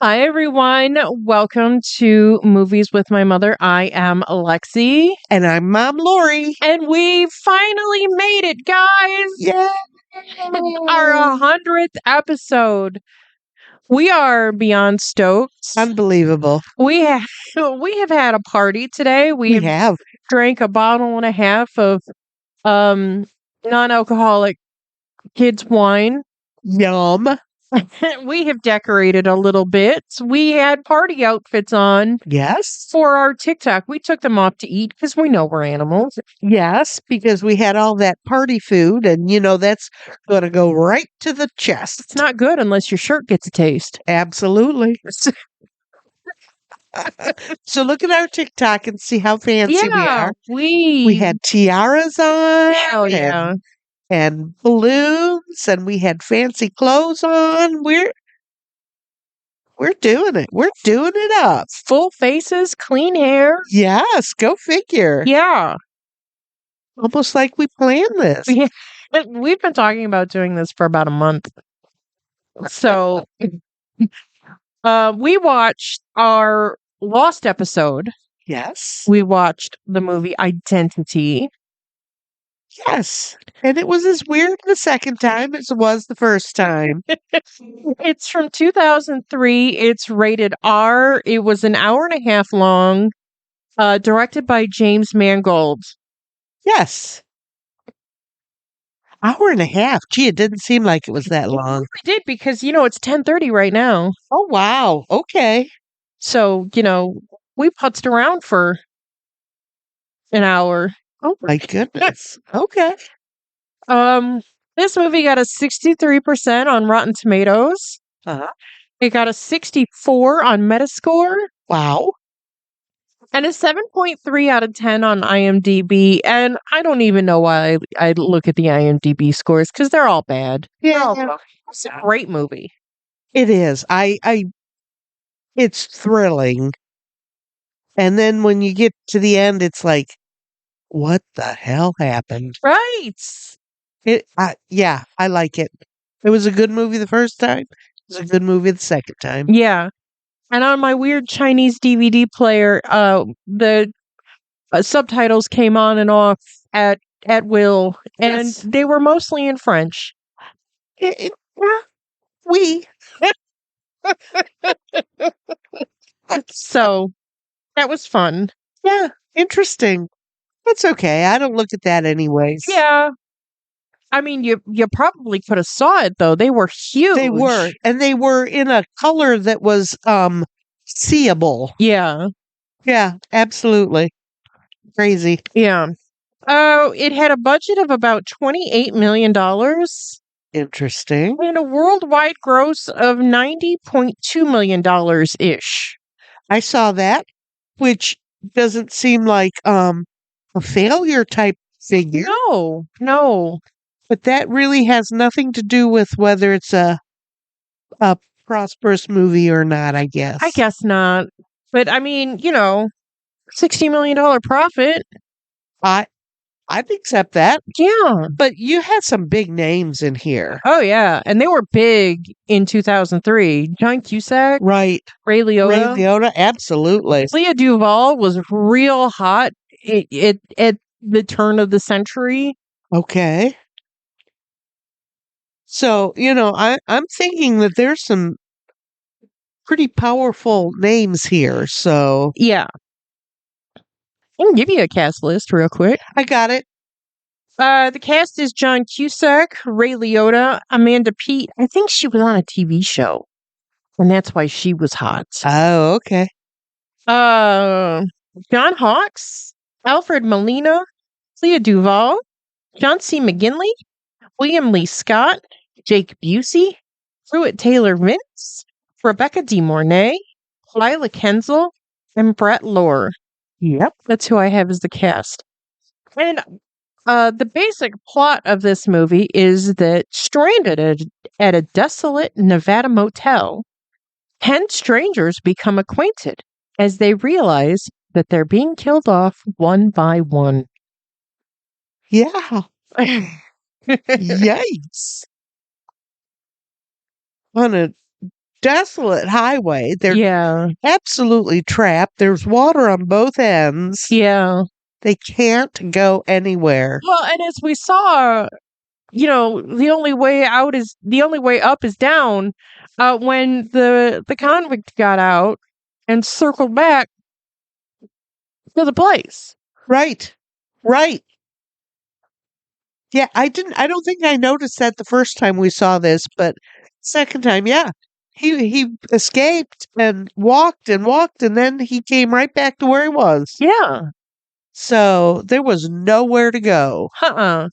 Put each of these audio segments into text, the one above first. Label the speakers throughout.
Speaker 1: Hi, everyone. Welcome to Movies with My Mother. I am Alexi.
Speaker 2: And I'm Mom Lori.
Speaker 1: And we finally made it, guys.
Speaker 2: Yeah.
Speaker 1: Our 100th episode. We are beyond stoked.
Speaker 2: Unbelievable.
Speaker 1: We have had a party today.
Speaker 2: We have.
Speaker 1: drank a bottle and a half of non-alcoholic kids wine.
Speaker 2: Yum.
Speaker 1: We have decorated a little bit. We had party outfits on.
Speaker 2: Yes.
Speaker 1: For our TikTok. We took them off to eat because we know we're animals.
Speaker 2: Yes, because we had all that party food, and that's going to go right to the chest.
Speaker 1: It's not good unless your shirt gets a taste.
Speaker 2: Absolutely. So look at our TikTok and see how fancy we are. We had tiaras on.
Speaker 1: Hell yeah.
Speaker 2: And balloons, and we had fancy clothes on. We're doing it. We're doing it up.
Speaker 1: Full faces, clean hair.
Speaker 2: Yes, go figure.
Speaker 1: Yeah.
Speaker 2: Almost like we planned this.
Speaker 1: We've been talking about doing this for about a month. So we watched our Lost episode.
Speaker 2: Yes.
Speaker 1: We watched the movie Identity.
Speaker 2: Yes. And it was as weird the second time as it was the first time.
Speaker 1: It's from 2003. It's rated R. It was an hour and a half long, directed by James Mangold.
Speaker 2: Yes. Hour and a half. Gee, it didn't seem like it was that long.
Speaker 1: It did because, it's 10:30 right now.
Speaker 2: Oh, wow. Okay.
Speaker 1: So, we putzed around for an hour.
Speaker 2: Oh, my goodness. Okay.
Speaker 1: This movie got a 63% on Rotten Tomatoes.
Speaker 2: Uh-huh.
Speaker 1: It got a 64 on Metascore.
Speaker 2: Wow.
Speaker 1: And a 7.3 out of 10 on IMDb. And I don't even know why I look at the IMDb scores because they're all bad.
Speaker 2: Yeah.
Speaker 1: It's a great movie.
Speaker 2: It is. It's thrilling. And then when you get to the end, it's like, what the hell happened?
Speaker 1: Right.
Speaker 2: Yeah, I like it. It was a good movie the first time. It was a good movie the second time.
Speaker 1: Yeah. And on my weird Chinese DVD player, the subtitles came on and off at will, and
Speaker 2: Yes.
Speaker 1: they were mostly in French.
Speaker 2: We.
Speaker 1: So that was fun.
Speaker 2: Yeah, interesting. That's okay. I don't look at that anyways.
Speaker 1: Yeah. I mean, you probably could have saw it though. They were huge.
Speaker 2: They were, and they were in a color that was seeable.
Speaker 1: Yeah.
Speaker 2: Yeah, absolutely. Crazy.
Speaker 1: Yeah. Oh, it had a budget of about $28 million.
Speaker 2: Interesting.
Speaker 1: And a worldwide gross of $90.2 million ish.
Speaker 2: I saw that, which doesn't seem like a failure type figure.
Speaker 1: No.
Speaker 2: But that really has nothing to do with whether it's a prosperous movie or not, I guess.
Speaker 1: I guess not. But I mean, $60 million profit.
Speaker 2: I'd accept that.
Speaker 1: Yeah.
Speaker 2: But you had some big names in here.
Speaker 1: Oh, yeah. And they were big in 2003. John Cusack.
Speaker 2: Right.
Speaker 1: Ray Liotta.
Speaker 2: Absolutely.
Speaker 1: Clea Duvall was real hot at the turn of the century.
Speaker 2: Okay. So, I'm thinking that there's some pretty powerful names here. So,
Speaker 1: yeah. I can give you a cast list real quick.
Speaker 2: I got it.
Speaker 1: The cast is John Cusack, Ray Liotta, Amanda Peet. I think she was on a TV show, and that's why she was hot.
Speaker 2: Oh, okay.
Speaker 1: John Hawkes, Alfred Molina, Clea Duvall, John C. McGinley, William Lee Scott, Jake Busey, Pruitt Taylor Vince, Rebecca De Mornay, Lila Kensel, and Brett Lore.
Speaker 2: Yep.
Speaker 1: That's who I have as the cast. And the basic plot of this movie is that stranded at a desolate Nevada motel, 10 strangers become acquainted as they realize that they're being killed off one by one.
Speaker 2: Yeah. Yikes. On a desolate highway. They're
Speaker 1: Yeah.
Speaker 2: absolutely trapped. There's water on both ends.
Speaker 1: Yeah.
Speaker 2: They can't go anywhere.
Speaker 1: Well, and as we saw, the only way up is down. When the convict got out and circled back to the place.
Speaker 2: Right. Right. Yeah, I don't think I noticed that the first time we saw this, but second time, yeah. He escaped and walked, and then he came right back to where he was.
Speaker 1: Yeah.
Speaker 2: So there was nowhere to go.
Speaker 1: Uh-uh.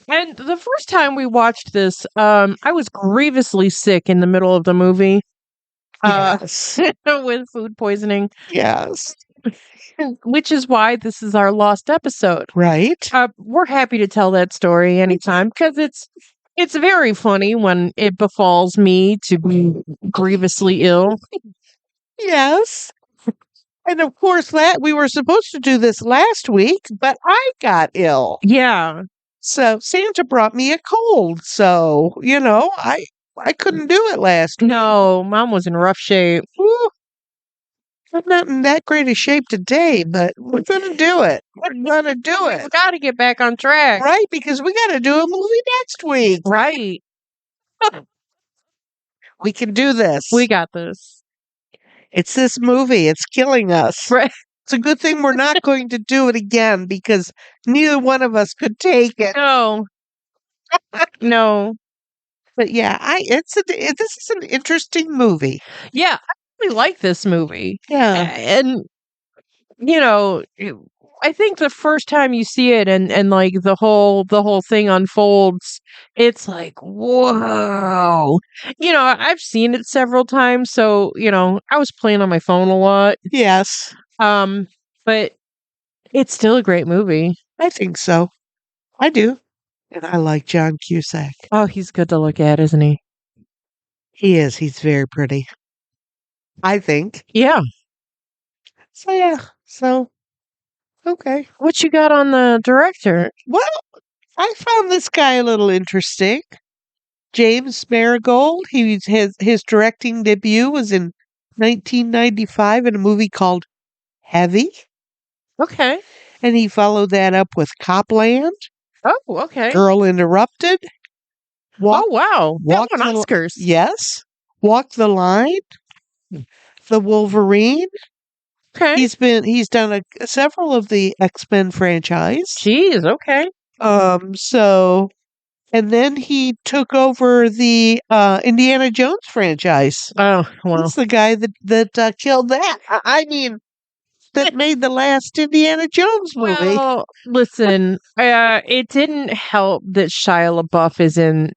Speaker 1: And the first time we watched this, I was grievously sick in the middle of the movie.
Speaker 2: Yes.
Speaker 1: With food poisoning.
Speaker 2: Yes.
Speaker 1: Which is why this is our lost episode.
Speaker 2: Right.
Speaker 1: We're happy to tell that story anytime because it's very funny when it befalls me to be grievously ill.
Speaker 2: Yes. And of course, we were supposed to do this last week, but I got ill.
Speaker 1: Yeah.
Speaker 2: So Santa brought me a cold. So, I couldn't do it last week.
Speaker 1: No, Mom was in rough shape.
Speaker 2: Woo. I'm not in that great a shape today, but we're going to do it. We're going to do
Speaker 1: We
Speaker 2: it.
Speaker 1: got to get back on track.
Speaker 2: Right, because we got to do a movie next week.
Speaker 1: Right.
Speaker 2: We can do this.
Speaker 1: We got this.
Speaker 2: It's this movie. It's killing us.
Speaker 1: Right.
Speaker 2: It's a good thing we're not going to do it again because neither one of us could take it.
Speaker 1: No. No.
Speaker 2: But yeah, this is an interesting movie.
Speaker 1: Yeah, I really like this movie.
Speaker 2: Yeah.
Speaker 1: And I think the first time you see it and like the whole thing unfolds, it's like, whoa. I've seen it several times, so, I was playing on my phone a lot.
Speaker 2: Yes.
Speaker 1: But it's still a great movie.
Speaker 2: I think so. I do. And I like John Cusack.
Speaker 1: Oh, he's good to look at, isn't he?
Speaker 2: He is. He's very pretty. I think.
Speaker 1: Yeah.
Speaker 2: So yeah. So okay.
Speaker 1: What you got on the director?
Speaker 2: Well, I found this guy a little interesting. James Marigold. His directing debut was in 1995 in a movie called Heavy.
Speaker 1: Okay.
Speaker 2: And he followed that up with Copland.
Speaker 1: Oh, okay.
Speaker 2: Girl Interrupted.
Speaker 1: Oh, wow. That
Speaker 2: Walk
Speaker 1: won Oscars.
Speaker 2: Yes. Walk the Line. The Wolverine.
Speaker 1: Okay.
Speaker 2: He's done several of the X-Men franchise.
Speaker 1: Jeez, okay.
Speaker 2: And then he took over the Indiana Jones franchise.
Speaker 1: Oh, well.
Speaker 2: He's the guy that killed that. I mean, that made the last Indiana Jones movie.
Speaker 1: Well, listen, it didn't help that Shia LaBeouf is in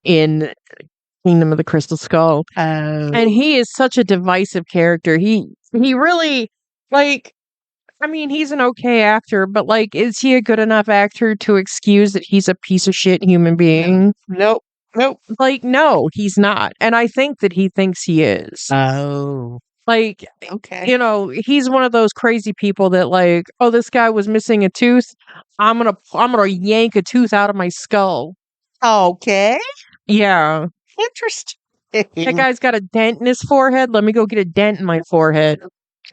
Speaker 1: Kingdom of the Crystal Skull. And he is such a divisive character. He really, he's an okay actor, but, is he a good enough actor to excuse that he's a piece of shit human being?
Speaker 2: Nope.
Speaker 1: No, he's not. And I think that he thinks he is.
Speaker 2: Oh.
Speaker 1: Okay. He's one of those crazy people that oh, this guy was missing a tooth. I'm gonna yank a tooth out of my skull.
Speaker 2: Okay.
Speaker 1: Yeah.
Speaker 2: Interesting.
Speaker 1: That guy's got a dent in his forehead. Let me go get a dent in my forehead.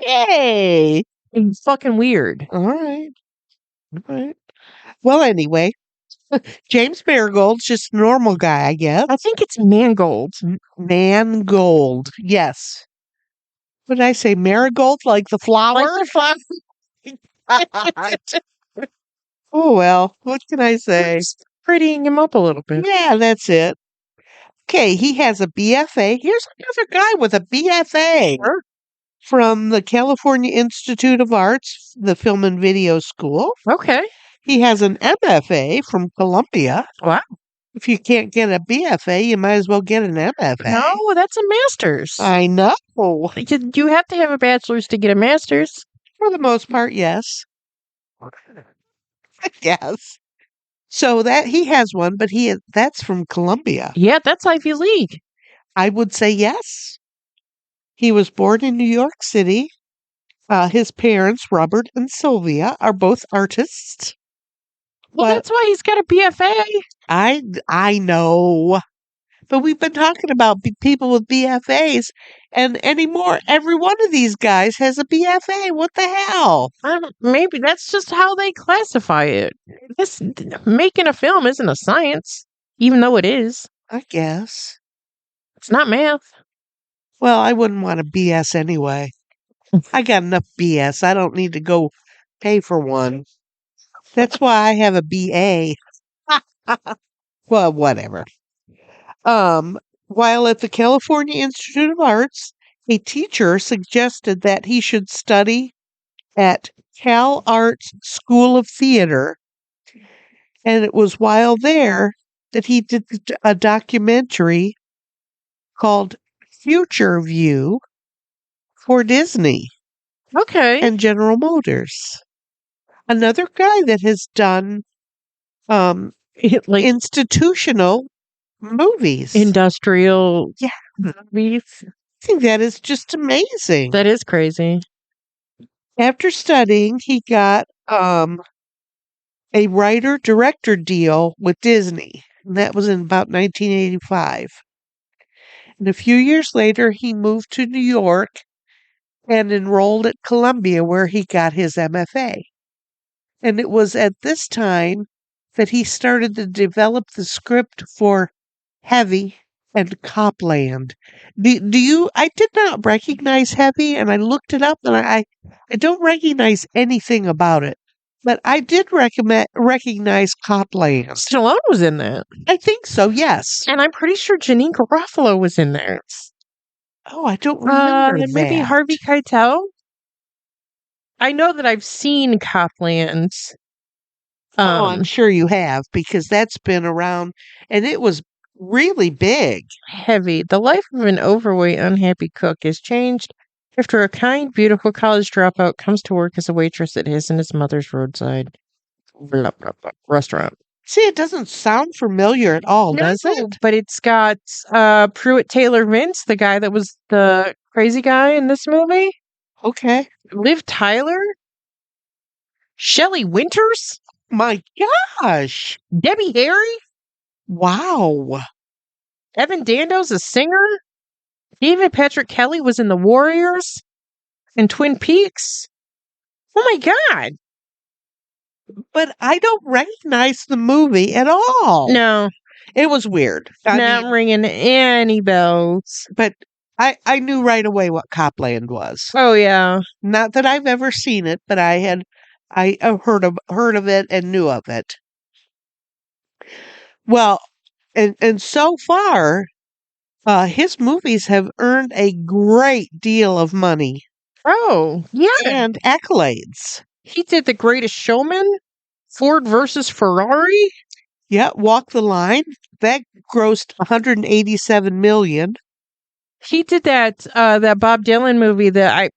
Speaker 2: Hey.
Speaker 1: It's fucking weird.
Speaker 2: All right. Well, anyway, James Marigold's just a normal guy, I guess.
Speaker 1: I think it's Mangold.
Speaker 2: Mangold. Yes. What did I say? Marigold, like the flower? Oh, well, what can I say?
Speaker 1: Just prettying him up a little bit.
Speaker 2: Yeah, that's it. Okay, he has a BFA. Here's another guy with a BFA from the California Institute of Arts, the Film and Video School.
Speaker 1: Okay.
Speaker 2: He has an MFA from Columbia.
Speaker 1: Wow.
Speaker 2: If you can't get a BFA, you might as well get an MFA.
Speaker 1: No, that's a master's.
Speaker 2: I know.
Speaker 1: You have to have a bachelor's to get a master's.
Speaker 2: For the most part, yes. Yes. So that he has one, but that's from Columbia.
Speaker 1: Yeah, that's Ivy League.
Speaker 2: I would say yes. He was born in New York City. His parents, Robert and Sylvia, are both artists.
Speaker 1: Well, that's why he's got a BFA.
Speaker 2: I know. But we've been talking about people with BFAs, and anymore, every one of these guys has a BFA. What the hell?
Speaker 1: Maybe that's just how they classify it. This making a film isn't a science, even though it is.
Speaker 2: I guess.
Speaker 1: It's not math.
Speaker 2: Well, I wouldn't want to BS anyway. I got enough BS. I don't need to go pay for one. That's why I have a BA. Well, whatever. While at the California Institute of Arts, a teacher suggested that he should study at Cal Arts School of Theater. And it was while there that he did a documentary called Future View for Disney
Speaker 1: Okay.
Speaker 2: and General Motors. Another guy that has done
Speaker 1: Like
Speaker 2: institutional movies.
Speaker 1: industrial
Speaker 2: Yeah.
Speaker 1: movies.
Speaker 2: I think that is just amazing.
Speaker 1: That is crazy.
Speaker 2: After studying, he got a writer-director deal with Disney. And that was in about 1985. And a few years later, he moved to New York and enrolled at Columbia, where he got his MFA. And it was at this time that he started to develop the script for Heavy and Copland. Do you? I did not recognize Heavy, and I looked it up, and I don't recognize anything about it. But I did recognize Copland.
Speaker 1: Stallone was in that.
Speaker 2: I think so, yes.
Speaker 1: And I'm pretty sure Janine Garofalo was in there.
Speaker 2: Oh, I don't remember
Speaker 1: Maybe
Speaker 2: that.
Speaker 1: Harvey Keitel? I know that I've seen Copland.
Speaker 2: Oh, I'm sure you have, because that's been around, and it was really big.
Speaker 1: Heavy. The life of an overweight, unhappy cook is changed after a kind, beautiful college dropout comes to work as a waitress at his and his mother's roadside restaurant.
Speaker 2: See, it doesn't sound familiar at all, does
Speaker 1: No,
Speaker 2: it?
Speaker 1: but it's got Pruitt Taylor Vince, the guy that was the crazy guy in this movie.
Speaker 2: Okay.
Speaker 1: Liv Tyler. Shelley Winters.
Speaker 2: My gosh.
Speaker 1: Debbie Harry.
Speaker 2: Wow.
Speaker 1: Evan Dando's a singer. David Patrick Kelly was in The Warriors and Twin Peaks. Oh my God.
Speaker 2: But I don't recognize the movie at all.
Speaker 1: No,
Speaker 2: It was weird.
Speaker 1: not ringing any bells.
Speaker 2: But I knew right away what Copland was.
Speaker 1: Oh yeah.
Speaker 2: Not that I've ever seen it, but I heard of it and knew of it. Well, and so far, his movies have earned a great deal of money
Speaker 1: Oh yeah.
Speaker 2: and accolades.
Speaker 1: He did The Greatest Showman, Ford versus Ferrari.
Speaker 2: Yeah, Walk the Line. That grossed 187 million.
Speaker 1: He did that Bob Dylan movie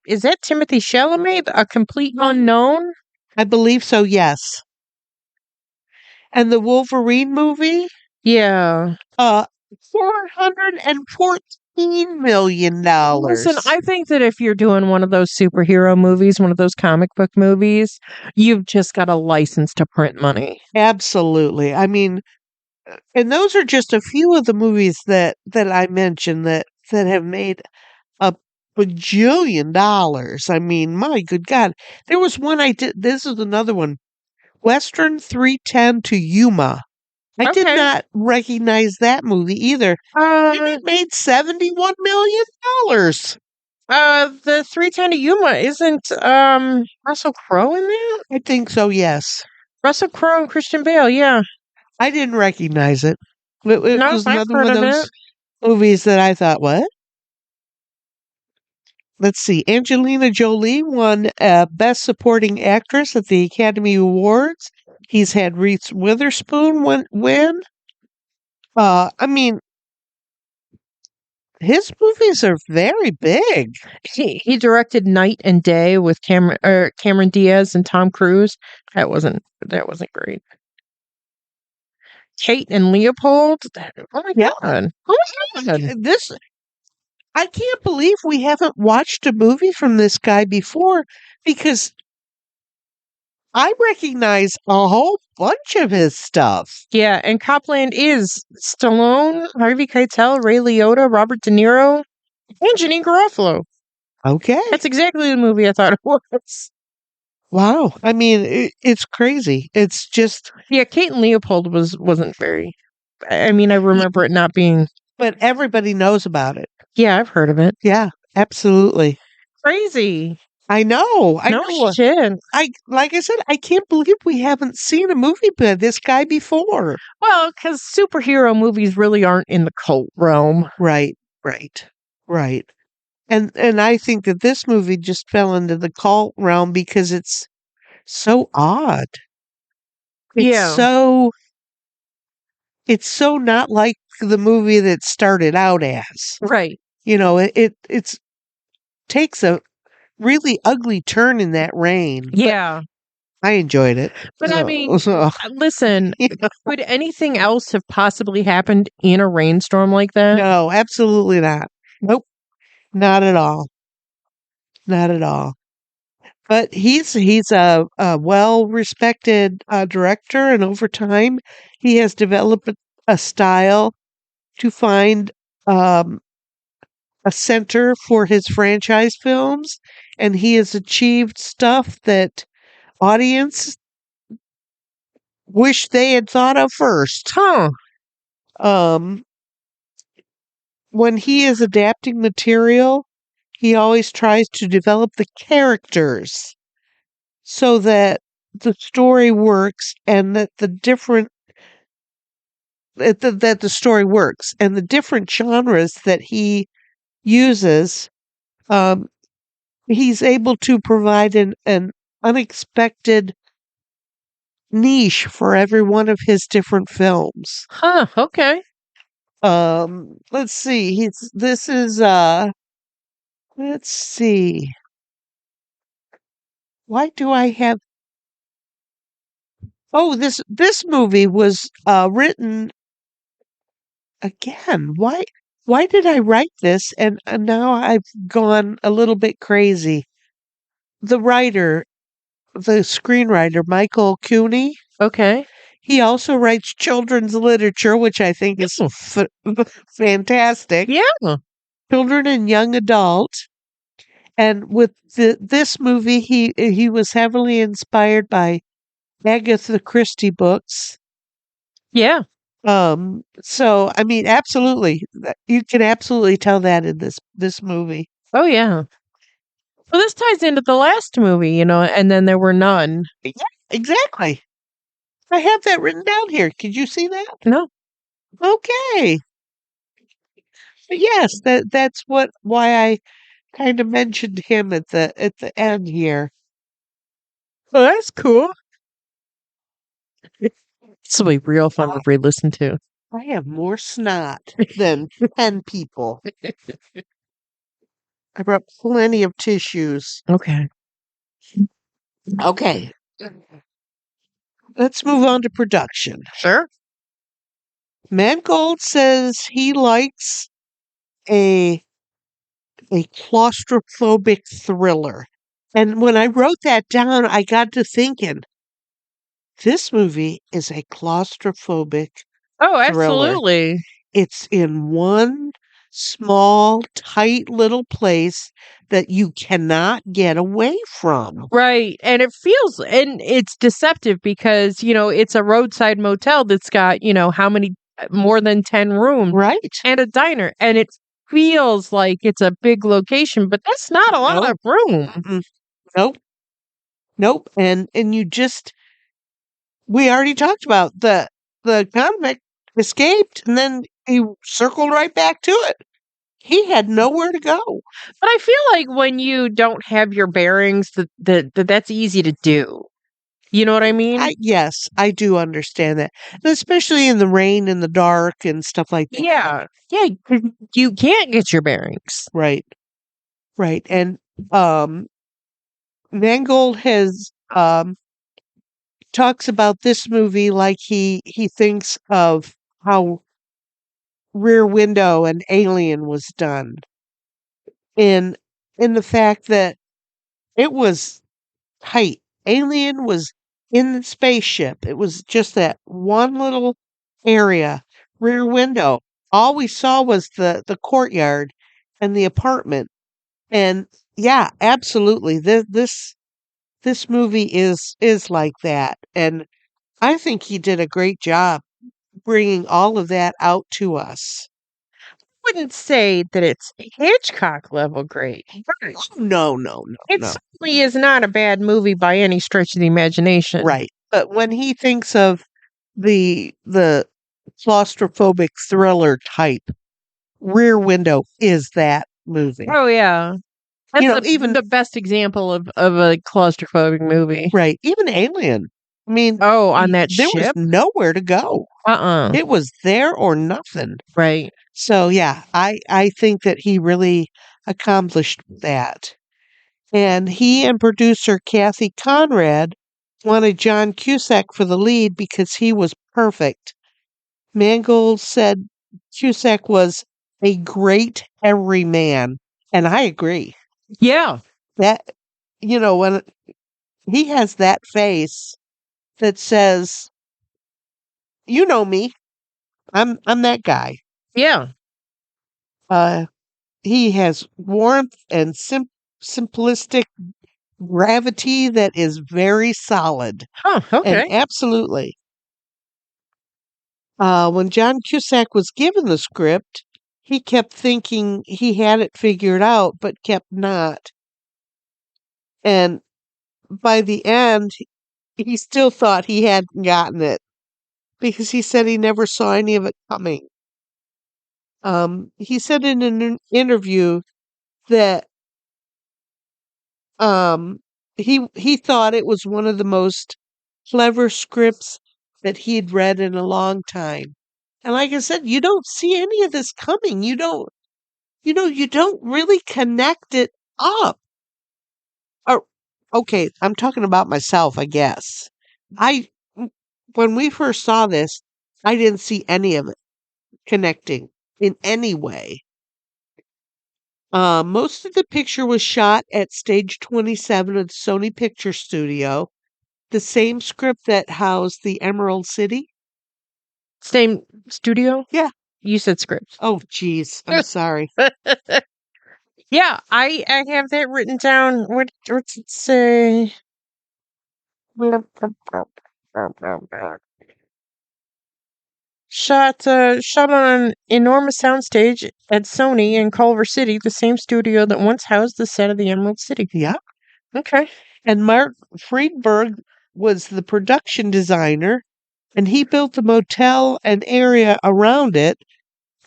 Speaker 1: is that Timothy Chalamet, A Complete Unknown?
Speaker 2: I believe so, yes. And the Wolverine movie,
Speaker 1: Yeah.
Speaker 2: $414 million.
Speaker 1: Listen, I think that if you're doing one of those superhero movies, one of those comic book movies, you've just got a license to print money.
Speaker 2: Absolutely. I mean, and those are just a few of the movies that I mentioned that have made a bajillion dollars. I mean, my good God. There was one I did. This is another one. Western 310 to Yuma. I did
Speaker 1: Okay.
Speaker 2: not recognize that movie either. And it made $71 million.
Speaker 1: The 310 to Yuma isn't Russell Crowe in there?
Speaker 2: I think so, yes.
Speaker 1: Russell Crowe and Christian Bale, yeah.
Speaker 2: I didn't recognize it. It
Speaker 1: No,
Speaker 2: was
Speaker 1: I've
Speaker 2: another
Speaker 1: heard
Speaker 2: one of
Speaker 1: of
Speaker 2: those
Speaker 1: it.
Speaker 2: movies that I thought, what? Let's see. Angelina Jolie won Best Supporting Actress at the Academy Awards. He's had Reese Witherspoon win. I mean, his movies are very big.
Speaker 1: He directed Night and Day with Cameron Diaz and Tom Cruise. That wasn't great. Kate and Leopold. Oh my
Speaker 2: Yeah.
Speaker 1: God. Oh my God.
Speaker 2: I can't believe we haven't watched a movie from this guy before, because I recognize a whole bunch of his stuff.
Speaker 1: Yeah, and Copland is Stallone, Harvey Keitel, Ray Liotta, Robert De Niro, and Janine Garofalo.
Speaker 2: Okay.
Speaker 1: That's exactly the movie I thought it was.
Speaker 2: Wow. I mean, it's crazy. It's just,
Speaker 1: Yeah, Kate and Leopold wasn't very. I mean, I remember it not being.
Speaker 2: but everybody knows about it.
Speaker 1: Yeah, I've heard of it.
Speaker 2: Yeah, absolutely.
Speaker 1: Crazy.
Speaker 2: I know. I
Speaker 1: No
Speaker 2: know.
Speaker 1: shit.
Speaker 2: Like I said, I can't believe we haven't seen a movie by this guy before.
Speaker 1: Well, because superhero movies really aren't in the cult realm.
Speaker 2: Right, right, right. And I think that this movie just fell into the cult realm because it's so odd. It's
Speaker 1: Yeah.
Speaker 2: so it's so not like the movie that it started out as.
Speaker 1: Right.
Speaker 2: You know, it's takes a really ugly turn in that rain.
Speaker 1: Yeah.
Speaker 2: I enjoyed it.
Speaker 1: But I mean,
Speaker 2: So,
Speaker 1: listen,
Speaker 2: you know,
Speaker 1: could anything else have possibly happened in a rainstorm like that?
Speaker 2: no, absolutely not. Nope, not at all. Not at all. But he's a well-respected, director, and over time, he has developed a style to find, um, a center for his franchise films, and he has achieved stuff that audience wish they had thought of first.
Speaker 1: Huh.
Speaker 2: Um, when he is adapting material, he always tries to develop the characters so that the story works and that the story works and the different genres that he uses, um, he's able to provide an unexpected niche for every one of his different films.
Speaker 1: Huh. Okay.
Speaker 2: Let's see. Let's see. Why do I have Oh, this movie was written again. Why did I write this? And now I've gone a little bit crazy. The writer, the screenwriter, Michael Cooney,
Speaker 1: Okay.
Speaker 2: he also writes children's literature, which I think is fantastic.
Speaker 1: Yeah.
Speaker 2: Children and young adult. And with this movie, he was heavily inspired by Agatha Christie books.
Speaker 1: Yeah.
Speaker 2: So I mean, absolutely, you can absolutely tell that in this movie.
Speaker 1: Oh, yeah. Well, this ties into the last movie, and then there were none.
Speaker 2: Yeah, exactly. I have that written down here. Could you see that?
Speaker 1: No.
Speaker 2: Okay. But yes, that's why I kind of mentioned him at the end here.
Speaker 1: Oh, that's cool. This will be real fun to re-listen to.
Speaker 2: I have more snot than 10 people. I brought plenty of tissues.
Speaker 1: Okay.
Speaker 2: Okay. Let's move on to production.
Speaker 1: Sure.
Speaker 2: Mangold says he likes a claustrophobic thriller. And when I wrote that down, I got to thinking, this movie is a claustrophobic
Speaker 1: Oh,
Speaker 2: thriller.
Speaker 1: absolutely.
Speaker 2: It's in one small, tight little place that you cannot get away from.
Speaker 1: Right. And it's deceptive because, it's a roadside motel that's got, how many, more than 10 rooms
Speaker 2: Right?
Speaker 1: and a diner. And it feels like it's a big location, but that's not a lot
Speaker 2: Nope.
Speaker 1: of room.
Speaker 2: Mm-mm. Nope. Nope. And you just we already talked about the convict escaped and then he circled right back to it. He had nowhere to go.
Speaker 1: But I feel like when you don't have your bearings, that's easy to do. You know what I mean?
Speaker 2: Yes, I do understand that. And especially in the rain and the dark and stuff like that.
Speaker 1: Yeah. Yeah. 'Cause you can't get your bearings.
Speaker 2: Right. Right. And Mangold has talks about this movie like he thinks of how Rear Window and Alien was done. In the fact that it was tight. Alien was in the spaceship. It was just that one little area, rear window. All we saw was the courtyard and the apartment. And yeah, absolutely. This movie is like that. And I think he did a great job bringing all of that out to us.
Speaker 1: Wouldn't say that it's Hitchcock level great.
Speaker 2: Oh, no,
Speaker 1: It
Speaker 2: no.
Speaker 1: certainly is not a bad movie by any stretch of the imagination.
Speaker 2: Right. But when he thinks of the claustrophobic thriller type, Rear Window is that movie.
Speaker 1: Oh yeah. That's
Speaker 2: Even
Speaker 1: the best example of a claustrophobic movie.
Speaker 2: right, even Alien. I mean,
Speaker 1: Oh, on that
Speaker 2: there was
Speaker 1: ship?
Speaker 2: nowhere to go. It was there or nothing.
Speaker 1: Right.
Speaker 2: So yeah, I think that he really accomplished that. And he and producer Kathy Conrad wanted John Cusack for the lead because he was perfect. Mangold said Cusack was a great everyman, and I agree.
Speaker 1: Yeah.
Speaker 2: That when he has that face that says, "You know me. I'm that guy."
Speaker 1: Yeah.
Speaker 2: Uh, he has warmth and simplistic gravity that is very solid.
Speaker 1: Huh,
Speaker 2: And
Speaker 1: okay.
Speaker 2: absolutely. When John Cusack was given the script, he kept thinking he had it figured out, but kept not. And by the end, he still thought he hadn't gotten it because he said he never saw any of it coming. He said in an interview that um, he thought it was one of the most clever scripts that he'd read in a long time. And like I said, you don't see any of this coming. You don't really connect it up. Or okay, I'm talking about myself, I guess. I when we first saw this, I didn't see any of it connecting in any way. Most of the picture was shot at stage 27 of the Sony Picture Studio, the same script that housed the Emerald City.
Speaker 1: Same studio?
Speaker 2: Yeah.
Speaker 1: You said script.
Speaker 2: Oh, geez. I'm sorry.
Speaker 1: Yeah, I have that written down. What's it say? Shot on an enormous soundstage at Sony in Culver City, the same studio that once housed the set of the Emerald City.
Speaker 2: Yeah.
Speaker 1: Okay.
Speaker 2: And Mark Friedberg was the production designer, and he built the motel and area around it.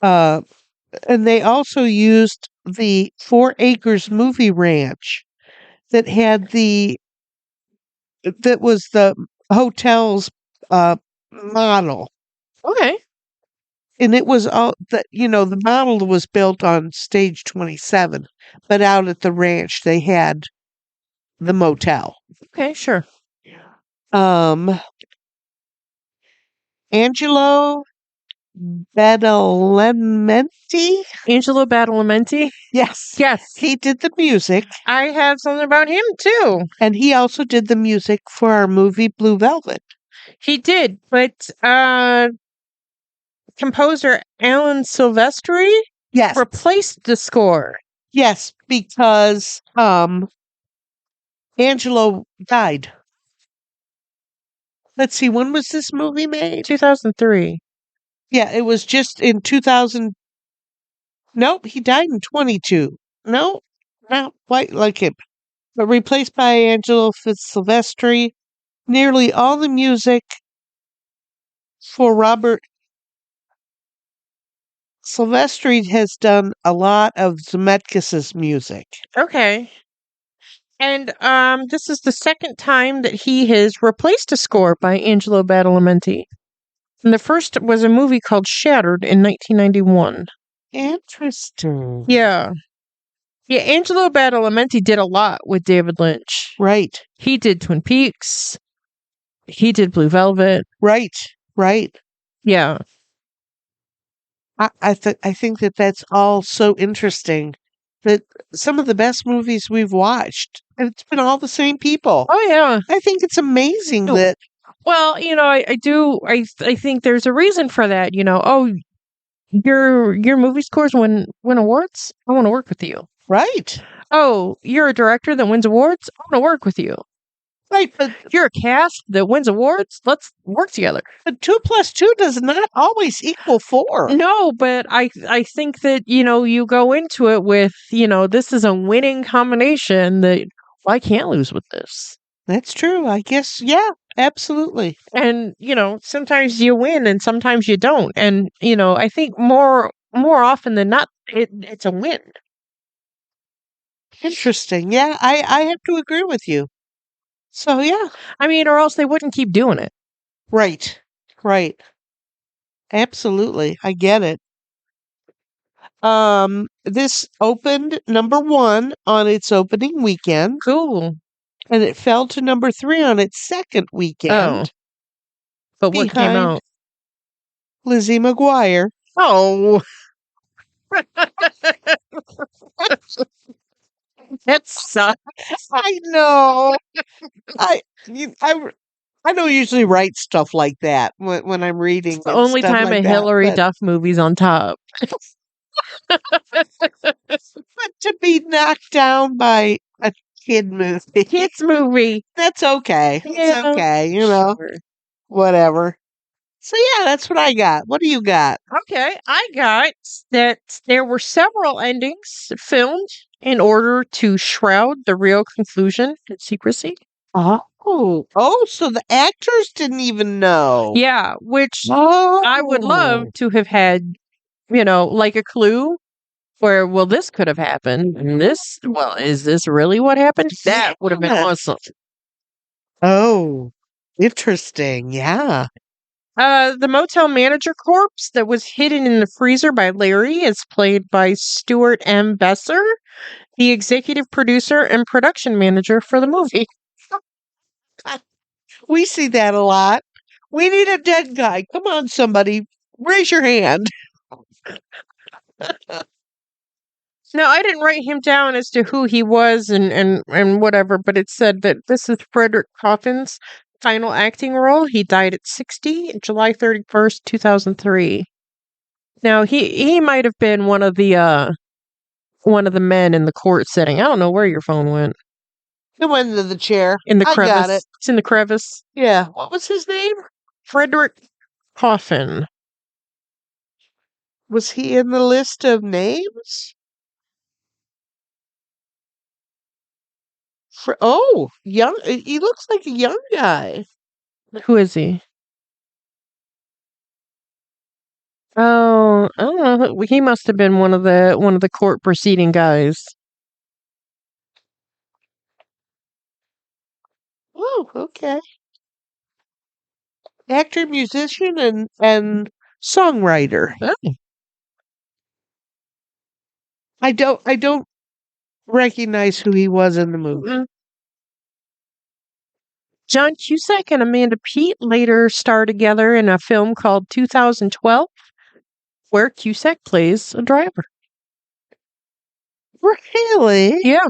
Speaker 2: And they also used the 4 Acres Movie Ranch that was the hotel's model.
Speaker 1: Okay.
Speaker 2: And it was all that, the model was built on stage 27, but out at the ranch they had the motel.
Speaker 1: Okay, sure.
Speaker 2: Angelo Badalamenti?
Speaker 1: Angelo Badalamenti?
Speaker 2: Yes.
Speaker 1: Yes.
Speaker 2: He did the music.
Speaker 1: I have something about him too.
Speaker 2: And he also did the music for our movie Blue Velvet.
Speaker 1: He did, but composer Alan Silvestri
Speaker 2: Yes.
Speaker 1: replaced the score.
Speaker 2: Yes, because Angelo died. Let's see, when was this movie made?
Speaker 1: 2003.
Speaker 2: Yeah, it was just in 2000. Nope, he died in 22. No, not quite like him. But replaced by Angelo Silvestri. Nearly all the music for Robert Silvestri has done a lot of Zemeckis' music.
Speaker 1: Okay. And this is the second time that he has replaced a score by Angelo Badalamenti. And the first was a movie called Shattered in 1991.
Speaker 2: Interesting.
Speaker 1: Yeah. Yeah, Angelo Badalamenti did a lot with David Lynch.
Speaker 2: Right.
Speaker 1: He did Twin Peaks. He did Blue Velvet.
Speaker 2: Right.
Speaker 1: Yeah.
Speaker 2: I think that that's all so interesting. That some of the best movies we've watched And it's been all the same people.
Speaker 1: Oh yeah.
Speaker 2: I think it's amazing
Speaker 1: Oh.
Speaker 2: that
Speaker 1: Well, I think there's a reason for that. Oh, your movie scores win awards. I want to work with you.
Speaker 2: right.
Speaker 1: Oh, you're a director that wins awards. I want to work with you.
Speaker 2: Right, but
Speaker 1: You're a cast that wins awards. Let's work together.
Speaker 2: 2 plus 2 does not always equal 4.
Speaker 1: No, but I think that you go into it with this is a winning combination that I can't lose with this.
Speaker 2: That's true. I guess, yeah, absolutely.
Speaker 1: And sometimes you win and sometimes you don't. And I think more often than not, it's a win.
Speaker 2: Interesting. Yeah, I have to agree with you. So, yeah.
Speaker 1: I mean, or else they wouldn't keep doing it.
Speaker 2: Right. Right. Absolutely. I get it. This opened number 1 on its opening weekend,
Speaker 1: Cool.
Speaker 2: and it fell to number 3 on its second
Speaker 1: Oh,
Speaker 2: weekend
Speaker 1: but what came
Speaker 2: behind
Speaker 1: out?
Speaker 2: Lizzie McGuire.
Speaker 1: Oh, that sucks.
Speaker 2: I know. I you- I don't usually write stuff like that when I'm reading
Speaker 1: It's the
Speaker 2: and
Speaker 1: only
Speaker 2: stuff
Speaker 1: time
Speaker 2: like
Speaker 1: a
Speaker 2: that.
Speaker 1: Hillary Duff movie's on top.
Speaker 2: But to be knocked down by a kid movie,
Speaker 1: Kids movie.
Speaker 2: that's okay. It's
Speaker 1: Yeah.
Speaker 2: okay,
Speaker 1: Sure.
Speaker 2: whatever. So yeah, that's what I got. What do you got?
Speaker 1: Okay, I got that there were several endings filmed in order to shroud the real conclusion in secrecy.
Speaker 2: Oh, so the actors didn't even know.
Speaker 1: Yeah, which
Speaker 2: Oh,
Speaker 1: I would love to have had, like a clue where, well, this could have happened. And this, well, is this really what happened? That would have been
Speaker 2: Yeah.
Speaker 1: awesome.
Speaker 2: Oh, interesting. Yeah.
Speaker 1: The motel manager corpse that was hidden in the freezer by Larry is played by Stuart M. Besser, the executive producer and production manager for the movie.
Speaker 2: We see that a lot. We need a dead guy. Come on, somebody. Raise your hand.
Speaker 1: Now, I didn't write him down as to who he was and whatever, but it said that this is Frederick Coffin's final acting role. He died at 60, July 31st, 2003. Now, he might have been one of the men in the court setting. I don't know where your phone went.
Speaker 2: It went into the chair.
Speaker 1: In the
Speaker 2: I
Speaker 1: crevice.
Speaker 2: got it.
Speaker 1: It's in the crevice.
Speaker 2: Yeah. What was his name?
Speaker 1: Frederick Coffin.
Speaker 2: Was he in the list of names? Young. He looks like a young guy.
Speaker 1: Who is he? Oh, I don't know. He must have been one of the court proceeding guys.
Speaker 2: Oh, okay. Actor, musician, and songwriter.
Speaker 1: Oh.
Speaker 2: I don't recognize who he was in the movie.
Speaker 1: Mm. John Cusack and Amanda Peet later starred together in a film called 2012, where Cusack plays a driver.
Speaker 2: Really?
Speaker 1: Yeah.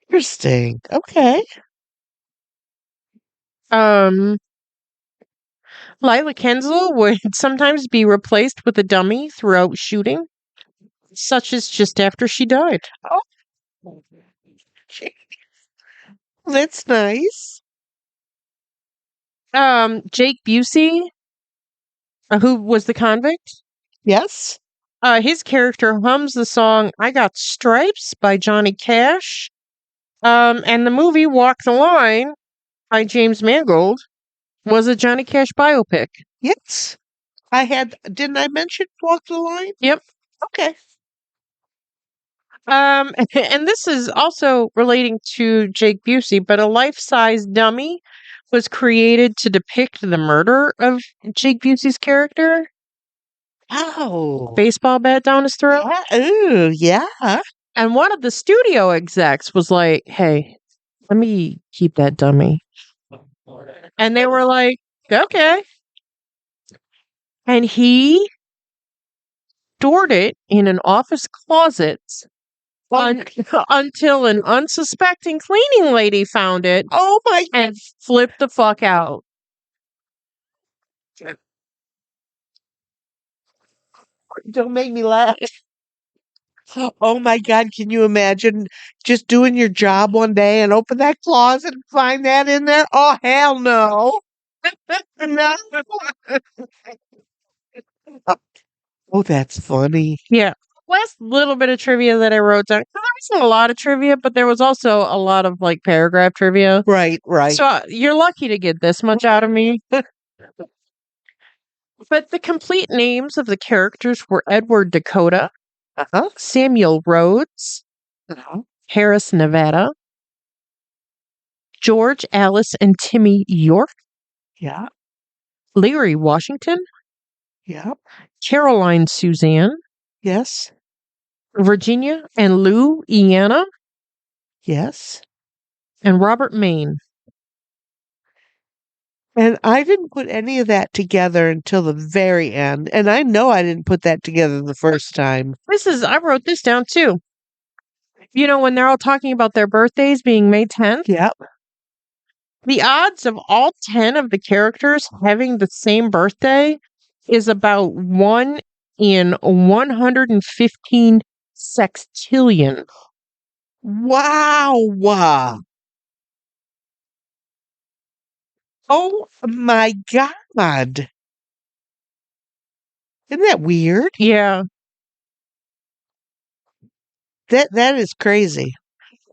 Speaker 2: Interesting. Okay.
Speaker 1: Lila Kensel would sometimes be replaced with a dummy throughout shooting, such as just after she died.
Speaker 2: Oh, that's nice.
Speaker 1: Jake Busey, who was the convict,
Speaker 2: Yes.
Speaker 1: his character hums the song "I Got Stripes" by Johnny Cash. And the movie Walk the Line by James Mangold was a Johnny Cash biopic.
Speaker 2: Yes. Didn't I mention Walk the Line?
Speaker 1: Yep.
Speaker 2: Okay.
Speaker 1: And this is also relating to Jake Busey, but a life-size dummy was created to depict the murder of Jake Busey's character.
Speaker 2: Oh.
Speaker 1: Baseball bat down his throat.
Speaker 2: Yeah. Ooh, yeah.
Speaker 1: And one of the studio execs was like, hey, let me keep that dummy. And they were like, okay. And he stored it in an office closet until an unsuspecting cleaning lady found it
Speaker 2: Oh my!
Speaker 1: and flipped the fuck out.
Speaker 2: Don't make me laugh. Oh my God! Can you imagine just doing your job one day and open that closet and find that in there? Oh hell no! No. Oh, that's funny.
Speaker 1: Yeah. Last little bit of trivia that I wrote down. 'Cause there wasn't a lot of trivia, but there was also a lot of like paragraph trivia.
Speaker 2: Right, right.
Speaker 1: So you're lucky to get this much out of me. But the complete names of the characters were Edward Dakota,
Speaker 2: Uh-huh.
Speaker 1: Samuel Rhodes,
Speaker 2: Uh-huh.
Speaker 1: Harris Nevada, George Alice and Timmy York,
Speaker 2: Yeah,
Speaker 1: Larry Washington,
Speaker 2: yeah,
Speaker 1: Caroline Suzanne,
Speaker 2: yes,
Speaker 1: Virginia and Lou Iana,
Speaker 2: yes.
Speaker 1: and Robert Maine.
Speaker 2: And I didn't put any of that together until the very end. And I know I didn't put that together the first time.
Speaker 1: I wrote this down too. You know, when they're all talking about their birthdays being May 10th,
Speaker 2: Yep.
Speaker 1: the odds of all 10 of the characters having the same birthday is about 1 in 115 sextillion.
Speaker 2: Wow. Oh my God. Isn't that weird?
Speaker 1: Yeah.
Speaker 2: That is crazy.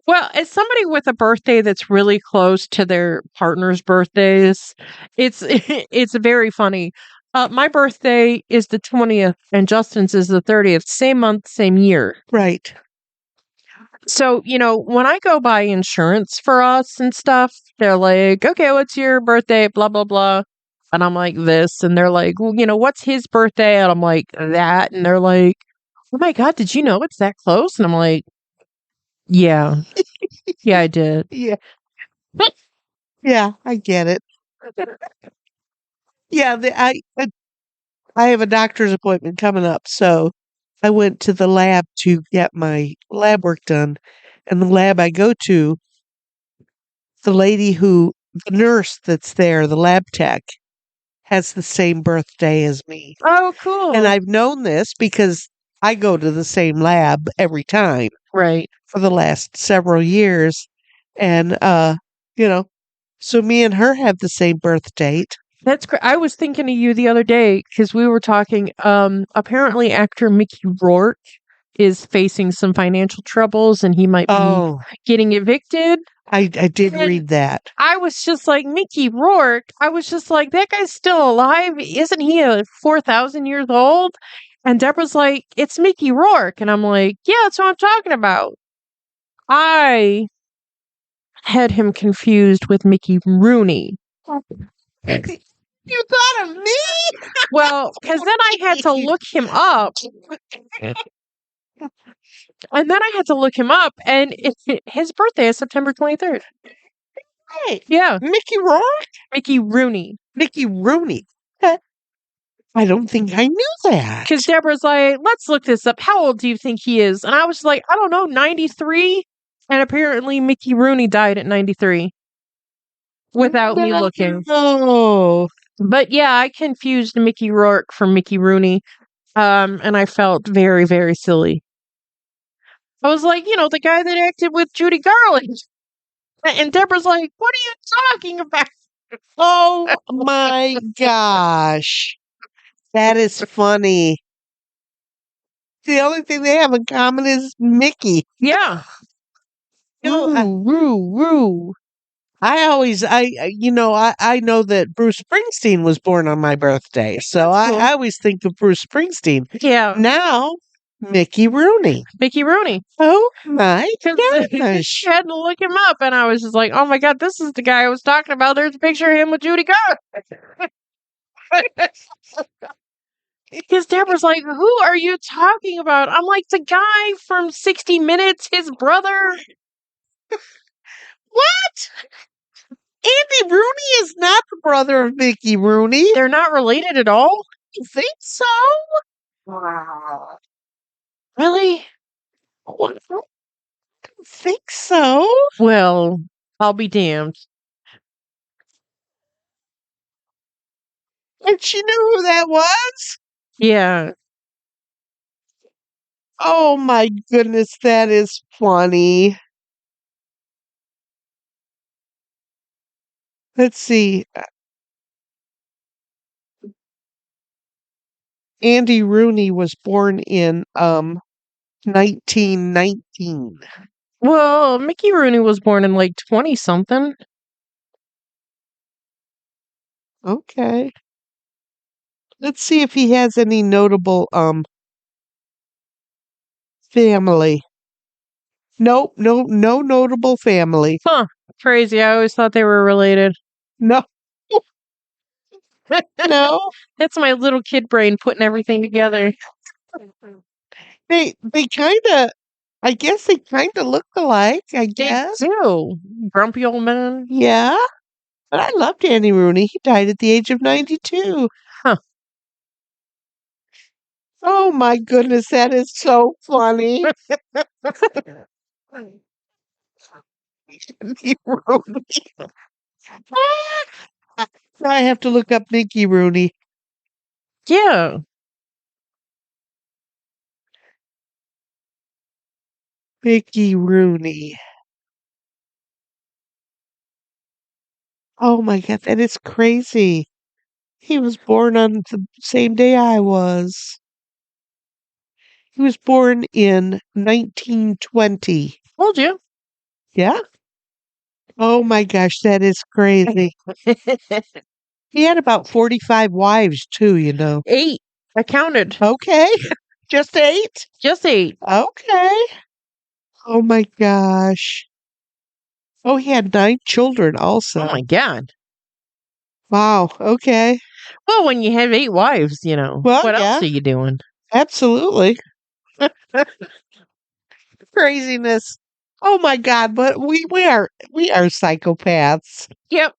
Speaker 1: Well, as somebody with a birthday that's really close to their partner's birthdays, it's it's very funny. My birthday is the 20th and Justin's is the 30th. Same month, same year.
Speaker 2: Right.
Speaker 1: So, you know, when I go buy insurance for us and stuff, they're like, okay, what's your birthday? Blah, blah, blah. And I'm like, this. And they're like, well, you know, what's his birthday? And I'm like, that. And they're like, oh my God, did you know it's that close? And I'm like, yeah. Yeah, I did.
Speaker 2: Yeah. Yeah, I get it. Yeah, I have a doctor's appointment coming up, so I went to the lab to get my lab work done. And the lab I go to, the nurse that's there, the lab tech, has the same birthday as me.
Speaker 1: Oh, cool.
Speaker 2: And I've known this because I go to the same lab every time
Speaker 1: Right.
Speaker 2: for the last several years. And, you know, so me and her have the same birth date.
Speaker 1: That's great. I was thinking of you the other day because we were talking. Apparently, actor Mickey Rourke is facing some financial troubles and he might be
Speaker 2: Oh,
Speaker 1: getting evicted.
Speaker 2: I did
Speaker 1: And
Speaker 2: read that.
Speaker 1: I was just like, Mickey Rourke. I was just like, that guy's still alive. Isn't he 4,000 years old? And Deborah's like, it's Mickey Rourke. And I'm like, yeah, that's what I'm talking about. I had him confused with Mickey Rooney.
Speaker 2: You thought of me?
Speaker 1: Well, because then I had to look him up. And then I had to look him up, and his birthday is September 23rd.
Speaker 2: Hey,
Speaker 1: Yeah,
Speaker 2: Mickey Rourke?
Speaker 1: Mickey Rooney.
Speaker 2: Mickey Rooney. I don't think I knew that.
Speaker 1: Because Deborah's like, let's look this up. How old do you think he is? And I was like, I don't know, 93? And apparently Mickey Rooney died at 93 without me looking.
Speaker 2: Oh,
Speaker 1: But yeah, I confused Mickey Rourke from Mickey Rooney, and I felt very, very silly. I was like, you know, the guy that acted with Judy Garland. And Deborah's like, what are you talking about?
Speaker 2: oh my gosh. That is funny. The only thing they have in common is Mickey.
Speaker 1: Yeah.
Speaker 2: No,
Speaker 1: Woo.
Speaker 2: I know that Bruce Springsteen was born on my birthday. So
Speaker 1: That's cool.
Speaker 2: I always think of Bruce Springsteen.
Speaker 1: Yeah.
Speaker 2: Now, Mickey Rooney.
Speaker 1: Mickey Rooney.
Speaker 2: Oh my
Speaker 1: Because
Speaker 2: gosh.
Speaker 1: she had to look him up, and I was just like, oh my God, this is the guy I was talking about. There's a picture of him with Judy Garland. Because Deborah's like, who are you talking about? I'm like, the guy from 60 Minutes, his brother.
Speaker 2: What? Andy Rooney is not the brother of Mickey Rooney.
Speaker 1: They're not related at all?
Speaker 2: You think so?
Speaker 1: Really?
Speaker 2: think so.
Speaker 1: Well, I'll be damned.
Speaker 2: And she knew who that was?
Speaker 1: Yeah.
Speaker 2: Oh my goodness, that is funny. Let's see. Andy Rooney was born in 1919.
Speaker 1: Well, Mickey Rooney was born in like 20 something.
Speaker 2: Okay. Let's see if he has any notable family. Nope, no notable family.
Speaker 1: Huh. Crazy. I always thought they were related.
Speaker 2: No. No.
Speaker 1: That's my little kid brain putting everything together.
Speaker 2: They kinda, I guess they kinda look alike, I
Speaker 1: They
Speaker 2: guess.
Speaker 1: do. Grumpy old man.
Speaker 2: Yeah. But I loved Andy Rooney. He died at the age of 92.
Speaker 1: Huh.
Speaker 2: Oh my goodness, that is so funny. Andy Rooney. Now I have to look up Mickey Rooney.
Speaker 1: Yeah.
Speaker 2: Mickey Rooney. Oh my god, that is crazy. He was born on the same day I was. He was born in 1920.
Speaker 1: Told you.
Speaker 2: Yeah? Oh my gosh, that is crazy. He had about 45 wives too, you know.
Speaker 1: 8. I counted.
Speaker 2: Okay. Just 8?
Speaker 1: Just 8.
Speaker 2: Okay. Oh my gosh. Oh, he had 9 children also.
Speaker 1: Oh my God.
Speaker 2: Wow. Okay.
Speaker 1: Well, when you have 8 wives, you know,
Speaker 2: Well,
Speaker 1: what
Speaker 2: yeah.
Speaker 1: else are you doing?
Speaker 2: Absolutely. Craziness. Oh my god, but we are psychopaths.
Speaker 1: Yep.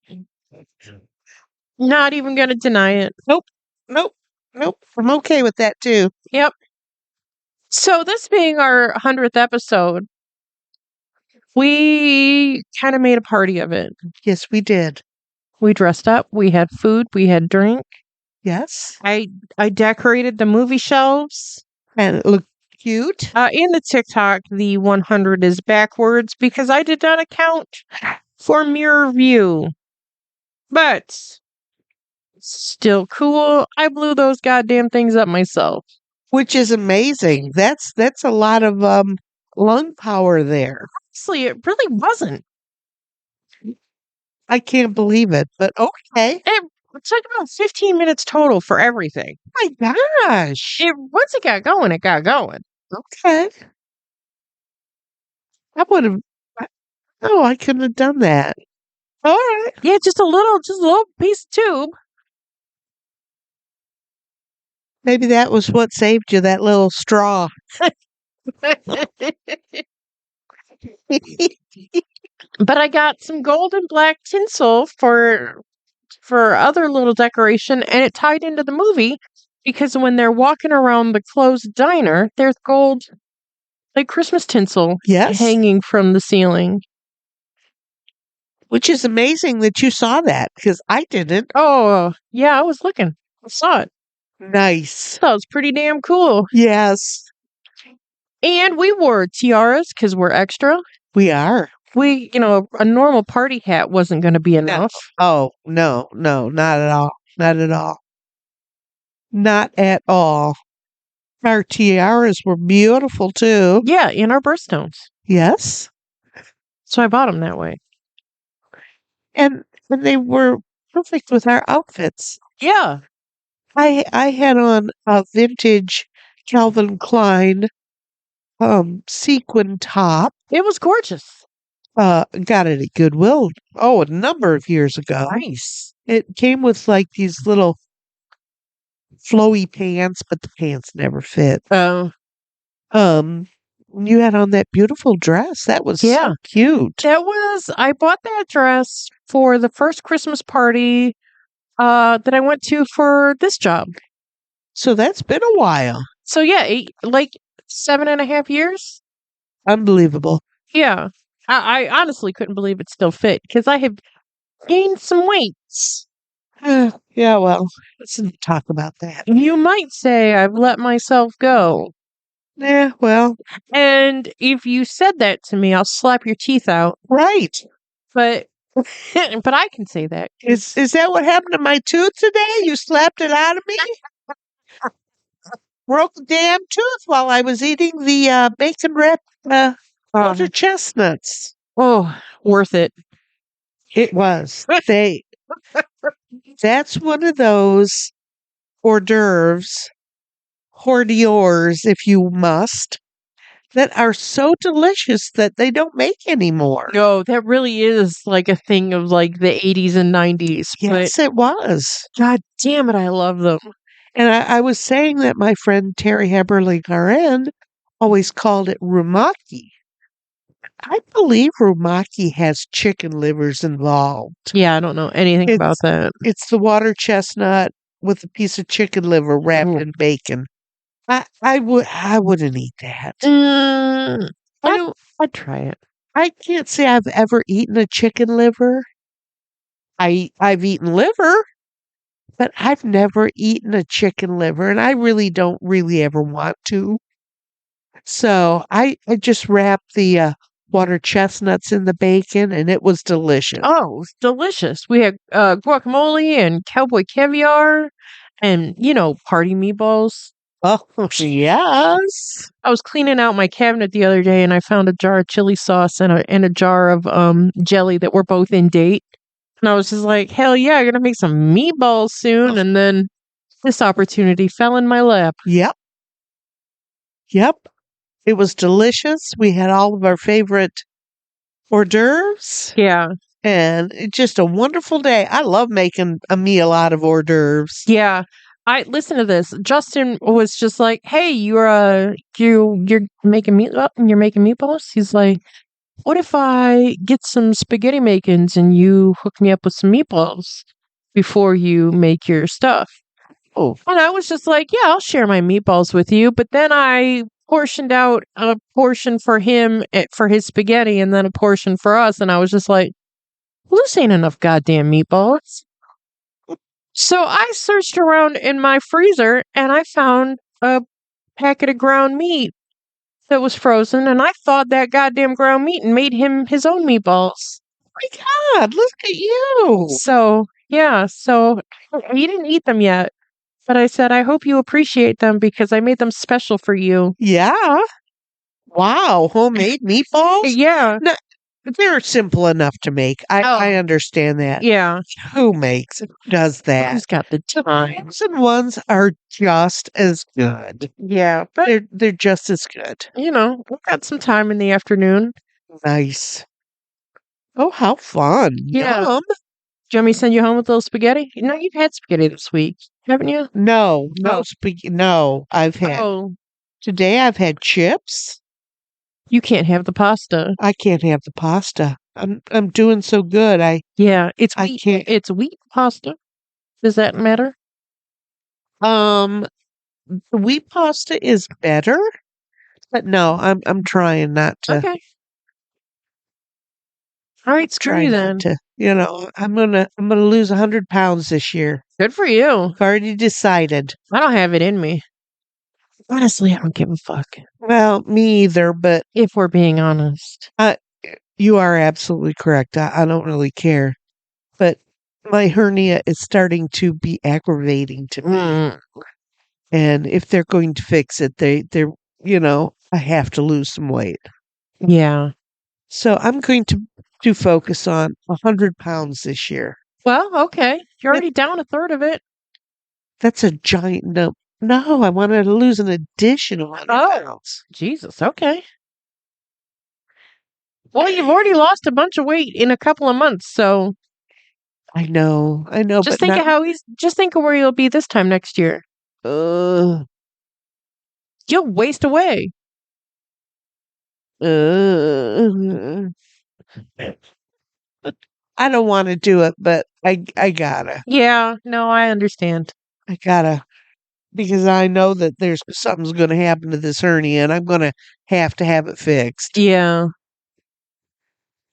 Speaker 1: Not even going to deny it.
Speaker 2: Nope. Nope. Nope. I'm okay with that too.
Speaker 1: Yep. So, this being our 100th episode, we kind of made a party of it.
Speaker 2: Yes, we did.
Speaker 1: We dressed up, we had food, we had drink.
Speaker 2: Yes.
Speaker 1: I decorated the movie shelves.
Speaker 2: And it looked cute.
Speaker 1: In the TikTok, the 100 is backwards because I did not account for mirror view. But still cool. I blew those goddamn things up myself.
Speaker 2: Which is amazing. That's a lot of lung power there.
Speaker 1: Honestly, it really wasn't.
Speaker 2: I can't believe it, but okay.
Speaker 1: It took about 15 minutes total for everything.
Speaker 2: My gosh.
Speaker 1: Once it got going, it got going.
Speaker 2: Okay. I would have. Oh, I couldn't have done that. All right.
Speaker 1: Yeah, just a little piece of tube.
Speaker 2: Maybe that was what saved you, that little straw.
Speaker 1: But I got some gold and black tinsel for other little decoration, and it tied into the movie because when they're walking around the closed diner, there's gold, like Christmas tinsel,
Speaker 2: Yes.
Speaker 1: hanging from the ceiling.
Speaker 2: Which is amazing that you saw that because I didn't.
Speaker 1: Oh, yeah, I was looking. I saw it.
Speaker 2: Nice.
Speaker 1: That was pretty damn cool.
Speaker 2: Yes,
Speaker 1: And we wore tiaras because we're extra.
Speaker 2: we are.
Speaker 1: We, a normal party hat wasn't going to be enough.
Speaker 2: Oh, no, not at all. Not at all. Not at all. Our tiaras were beautiful too.
Speaker 1: Yeah, and our birthstones.
Speaker 2: Yes.
Speaker 1: So I bought them that way.
Speaker 2: And they were perfect with our outfits.
Speaker 1: Yeah.
Speaker 2: I had on a vintage Calvin Klein sequin top.
Speaker 1: It was gorgeous.
Speaker 2: Got it at Goodwill. Oh, a number of years ago.
Speaker 1: Nice.
Speaker 2: It came with like these little flowy pants, but the pants never fit.
Speaker 1: Oh.
Speaker 2: You had on that beautiful dress. That was
Speaker 1: Yeah.
Speaker 2: so cute.
Speaker 1: I bought that dress for the first Christmas party that I went to for this job.
Speaker 2: So that's been a while.
Speaker 1: So yeah, like 7.5 years.
Speaker 2: Unbelievable.
Speaker 1: Yeah. I honestly couldn't believe it still fit because I have gained some weights.
Speaker 2: Yeah, well, let's not talk about that.
Speaker 1: You might say I've let myself go.
Speaker 2: Yeah, well,
Speaker 1: And if you said that to me, I'll slap your teeth out.
Speaker 2: right.
Speaker 1: But but I can say that.
Speaker 2: Is that what happened to my tooth today? You slapped it out of me? Broke the damn tooth while I was eating the bacon wrapped butter chestnuts.
Speaker 1: Oh, worth it.
Speaker 2: It was. That's one of those hors d'oeuvres, hors d'oeuvres, if you must, that are so delicious that they don't make anymore.
Speaker 1: No, that really is like a thing of like the 80s and 90s.
Speaker 2: Yes, it was.
Speaker 1: But god damn it, I love them.
Speaker 2: And I was saying that my friend Terry Heberling RN always called it rumaki. I believe rumaki has chicken livers involved.
Speaker 1: Yeah, I don't know anything about that.
Speaker 2: It's the water chestnut with a piece of chicken liver wrapped in bacon. I wouldn't eat that.
Speaker 1: I'd try it.
Speaker 2: I can't say I've ever eaten a chicken liver. I've eaten liver, but I've never eaten a chicken liver, and I really don't really ever want to. So I just wrapped the water chestnuts in the bacon, and it was delicious.
Speaker 1: Oh, it's delicious. We had guacamole and cowboy caviar and, party meatballs.
Speaker 2: Oh, yes.
Speaker 1: I was cleaning out my cabinet the other day and I found a jar of chili sauce and a jar of jelly that were both in date. And I was just like, hell yeah, I'm gonna make some meatballs soon. And then this opportunity fell in my lap.
Speaker 2: Yep. It was delicious. We had all of our favorite hors d'oeuvres.
Speaker 1: Yeah.
Speaker 2: And it's just a wonderful day. I love making a meal out of hors d'oeuvres.
Speaker 1: Yeah. I listen to this. Justin was just like, "Hey, you're making meatballs." He's like, "What if I get some spaghetti makins and you hook me up with some meatballs before you make your stuff?"
Speaker 2: Oh,
Speaker 1: and I was just like, "Yeah, I'll share my meatballs with you." But then I portioned out a portion for him for his spaghetti, and then a portion for us, and I was just like, "Well, this ain't enough goddamn meatballs." So I searched around in my freezer and I found a packet of ground meat that was frozen, and I thawed that goddamn ground meat and made him his own meatballs.
Speaker 2: my God, look at you.
Speaker 1: So, yeah, he didn't eat them yet, but I said, I hope you appreciate them because I made them special for you.
Speaker 2: Yeah. Wow, homemade meatballs?
Speaker 1: Yeah.
Speaker 2: No, they're simple enough to make. I understand that.
Speaker 1: Yeah.
Speaker 2: Who does that?
Speaker 1: Who's got the time?
Speaker 2: Frozen ones are just as good.
Speaker 1: Yeah, but
Speaker 2: They're just as good.
Speaker 1: we've got some time in the afternoon.
Speaker 2: Nice. Oh, how fun.
Speaker 1: Yeah.
Speaker 2: Yum.
Speaker 1: Do you want me to send you home with a little spaghetti? No, you've had spaghetti this week, haven't you?
Speaker 2: No, I've had.
Speaker 1: Oh,
Speaker 2: Today I've had chips.
Speaker 1: you can't have the pasta.
Speaker 2: I can't have the pasta. I'm doing so good.
Speaker 1: Yeah, it's
Speaker 2: I
Speaker 1: wheat.
Speaker 2: can't.
Speaker 1: It's wheat pasta. Does that matter?
Speaker 2: The wheat pasta is better, but no, I'm trying not to.
Speaker 1: Okay. All right, screw
Speaker 2: Trying
Speaker 1: you
Speaker 2: not
Speaker 1: then.
Speaker 2: to. I'm gonna lose 100 pounds this year.
Speaker 1: Good for you.
Speaker 2: I've already decided.
Speaker 1: I don't have it in me. Honestly, I don't give a fuck.
Speaker 2: Well, me either, but
Speaker 1: If we're being honest.
Speaker 2: you are absolutely correct. I don't really care. But my hernia is starting to be aggravating to me.
Speaker 1: Mm,
Speaker 2: And if they're going to fix it, they're I have to lose some weight.
Speaker 1: yeah.
Speaker 2: So I'm going to focus on 100 pounds this year.
Speaker 1: Well, okay. You're already down a third of it.
Speaker 2: That's a giant no. No, I wanted to lose an additional 100 pounds.
Speaker 1: Jesus. Okay. Well, you've already lost a bunch of weight in a couple of months, so
Speaker 2: I know,
Speaker 1: just
Speaker 2: but
Speaker 1: just think of where you'll be this time next year.
Speaker 2: uh,
Speaker 1: You'll waste away.
Speaker 2: uh, I don't want to do it, but I gotta.
Speaker 1: Yeah, no, I understand.
Speaker 2: I gotta, because I know that something's going to happen to this hernia, and I'm going to have it fixed.
Speaker 1: Yeah.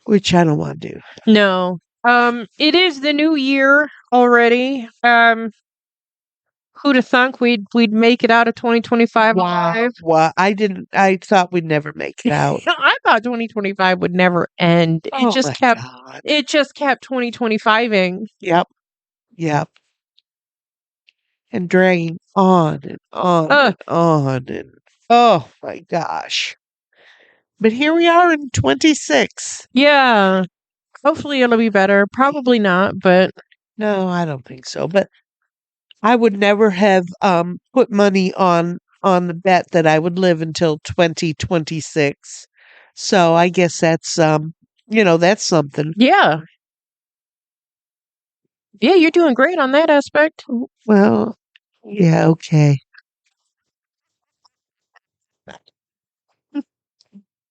Speaker 2: which I don't want to do.
Speaker 1: No. It is the new year already. Who'd have thunk we'd make it out of 2025 alive?
Speaker 2: Well, I thought we'd never make it out.
Speaker 1: I thought 2025 would never end.
Speaker 2: Oh my God.
Speaker 1: It just kept 2025ing.
Speaker 2: Yep. Yep. And dragging on and on and on and oh my gosh. But here we are in 26.
Speaker 1: Yeah. Hopefully it'll be better. Probably not, but
Speaker 2: No, I don't think so. But I would never have put money on the bet that I would live until 2026. So I guess that's that's something.
Speaker 1: yeah. Yeah, you're doing great on that aspect.
Speaker 2: Well, yeah, okay.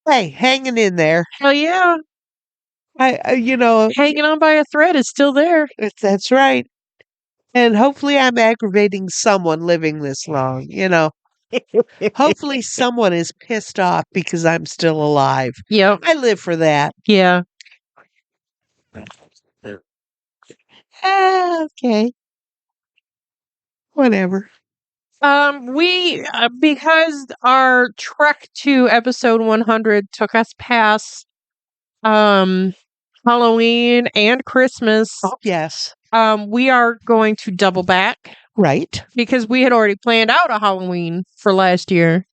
Speaker 2: Hey, hanging in there.
Speaker 1: Hell yeah.
Speaker 2: I
Speaker 1: Hanging on by a thread is still there.
Speaker 2: that's right. And hopefully I'm aggravating someone living this long, Hopefully someone is pissed off because I'm still alive.
Speaker 1: Yep.
Speaker 2: I live for that.
Speaker 1: Yeah.
Speaker 2: Okay. Whatever.
Speaker 1: We because our trek to episode 100 took us past Halloween and Christmas.
Speaker 2: Oh, yes.
Speaker 1: We are going to double back
Speaker 2: Right.
Speaker 1: because we had already planned out a Halloween for last year.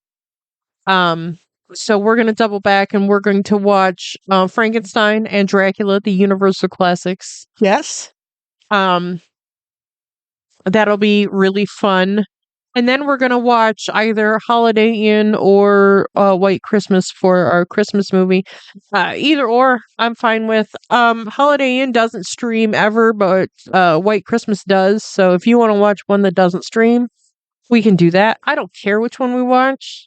Speaker 1: So we're going to double back and we're going to watch Frankenstein and Dracula, the Universal classics.
Speaker 2: Yes.
Speaker 1: That'll be really fun. And then we're going to watch either Holiday Inn or White Christmas for our Christmas movie. Either or, I'm fine with. Holiday Inn doesn't stream ever, but White Christmas does. So if you want to watch one that doesn't stream, we can do that. I don't care which one we watch.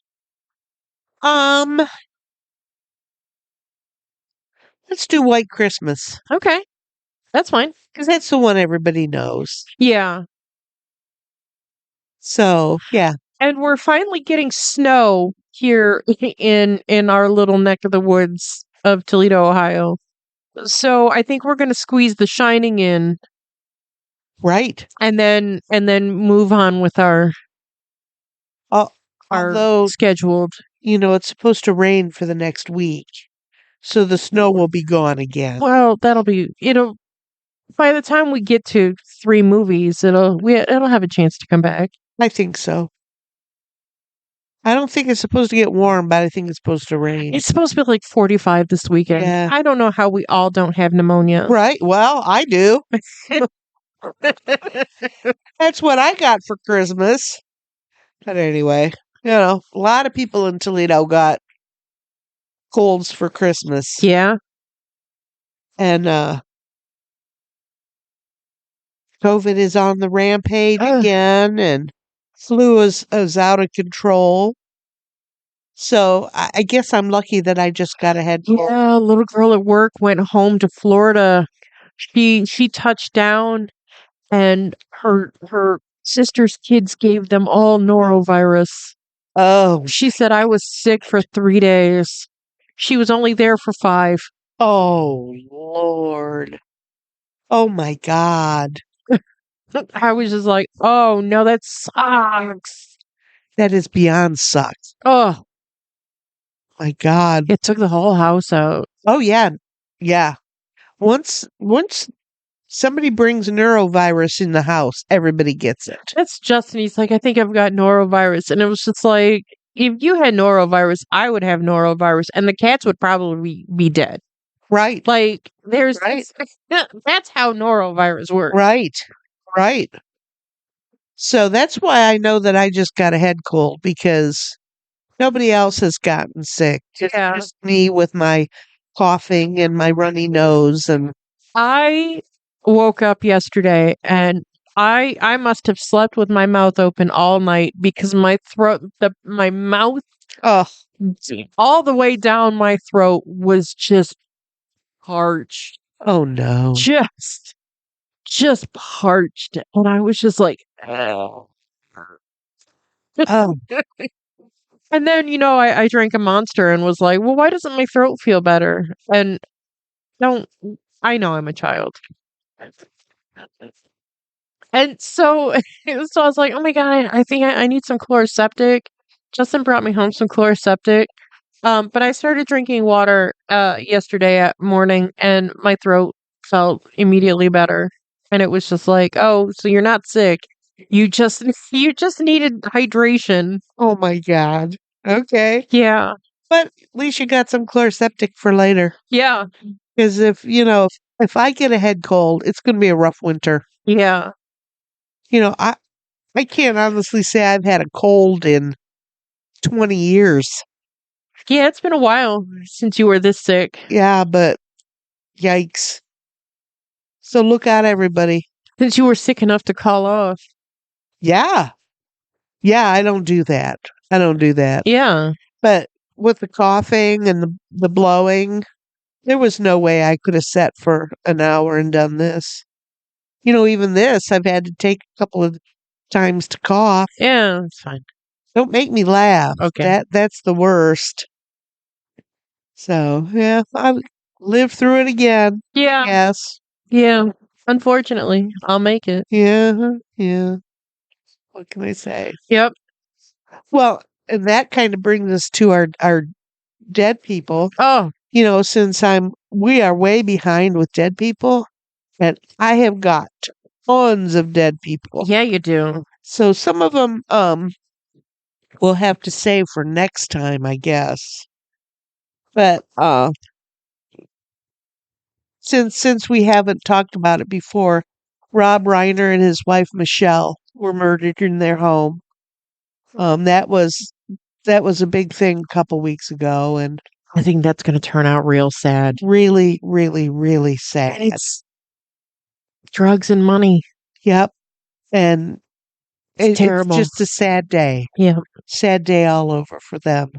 Speaker 2: Let's do White Christmas
Speaker 1: Okay, that's fine.
Speaker 2: because that's the one everybody knows.
Speaker 1: Yeah.
Speaker 2: So, yeah.
Speaker 1: And we're finally getting snow here in our little neck of the woods of Toledo, Ohio. So I think we're going to squeeze The Shining in,
Speaker 2: Right.
Speaker 1: and then move on with our
Speaker 2: Although,
Speaker 1: scheduled.
Speaker 2: it's supposed to rain for the next week. So the snow will be gone again.
Speaker 1: Well, it'll by the time we get to 3 movies, it'll have a chance to come back.
Speaker 2: I think so. I don't think it's supposed to get warm, but I think it's supposed to rain.
Speaker 1: It's supposed to be like 45 this weekend.
Speaker 2: Yeah.
Speaker 1: I don't know how we all don't have pneumonia.
Speaker 2: Right. Well, I do. That's what I got for Christmas. But anyway, a lot of people in Toledo got colds for Christmas.
Speaker 1: Yeah.
Speaker 2: And COVID is on the rampage again, and flu is out of control. So I guess I'm lucky that I just got a head cold.
Speaker 1: Yeah, a little girl at work went home to Florida. She touched down, and her sister's kids gave them all norovirus.
Speaker 2: Oh,
Speaker 1: She said I was sick for 3 days. She was only there for 5.
Speaker 2: oh, Lord. Oh, my God.
Speaker 1: I was just like, oh no, that sucks.
Speaker 2: That is beyond sucks.
Speaker 1: Oh,
Speaker 2: My God.
Speaker 1: it took the whole house out.
Speaker 2: Oh, yeah. Yeah. Once somebody brings neurovirus in the house, everybody gets it.
Speaker 1: That's Justin. He's like, I think I've got norovirus. And it was just like, if you had norovirus, I would have norovirus, and the cats would probably be dead.
Speaker 2: Right.
Speaker 1: Like, there's
Speaker 2: Right.
Speaker 1: that's how norovirus works.
Speaker 2: Right. Right. So that's why I know that I just got a head cold because nobody else has gotten sick.
Speaker 1: Yeah.
Speaker 2: Just me with my coughing and my runny nose and
Speaker 1: I woke up yesterday and I must have slept with my mouth open all night because my throat, my mouth,
Speaker 2: oh,
Speaker 1: all the way down my throat was just parched.
Speaker 2: oh no.
Speaker 1: Just parched. And I was just like,
Speaker 2: Oh.
Speaker 1: and then, I drank a Monster and was like, well, why doesn't my throat feel better? And Don't I know I'm a child. And so so I was like, "Oh my god, I think I need some Chloraseptic." Justin brought me home some Chloraseptic. But I started drinking water yesterday at morning and my throat felt immediately better. And it was just like, "Oh, so you're not sick. You just needed hydration."
Speaker 2: Oh my God. Okay.
Speaker 1: Yeah.
Speaker 2: But at least you got some Chloraseptic for later.
Speaker 1: Yeah.
Speaker 2: Because if I get a head cold, it's going to be a rough winter.
Speaker 1: Yeah.
Speaker 2: I can't honestly say I've had a cold in 20 years.
Speaker 1: Yeah, it's been a while since you were this sick.
Speaker 2: Yeah, but yikes. So look out, everybody.
Speaker 1: Since you were sick enough to call off.
Speaker 2: Yeah. Yeah, I don't do that. I don't do that.
Speaker 1: Yeah.
Speaker 2: But with the coughing and the blowing, there was no way I could have sat for an hour and done this. Even this, I've had to take a couple of times to cough.
Speaker 1: Yeah, it's fine.
Speaker 2: Don't make me laugh.
Speaker 1: Okay.
Speaker 2: That's the worst. So, yeah, I lived through it again.
Speaker 1: Yeah.
Speaker 2: Yes.
Speaker 1: Yeah. Unfortunately, I'll make it.
Speaker 2: Yeah. Yeah. What can I say?
Speaker 1: Yep.
Speaker 2: Well, and that kind of brings us to our dead people.
Speaker 1: Oh,
Speaker 2: Since we are way behind with dead people, and I have got tons of dead people.
Speaker 1: yeah, you do.
Speaker 2: So some of them we'll have to save for next time, I guess. But since we haven't talked about it before, Rob Reiner and his wife Michelle were murdered in their home. That was a big thing a couple weeks ago, and
Speaker 1: I think that's going to turn out real sad.
Speaker 2: really, really, really sad.
Speaker 1: And it's drugs and money.
Speaker 2: Yep. And
Speaker 1: It's terrible.
Speaker 2: It's just a sad day.
Speaker 1: Yeah.
Speaker 2: Sad day all over for them.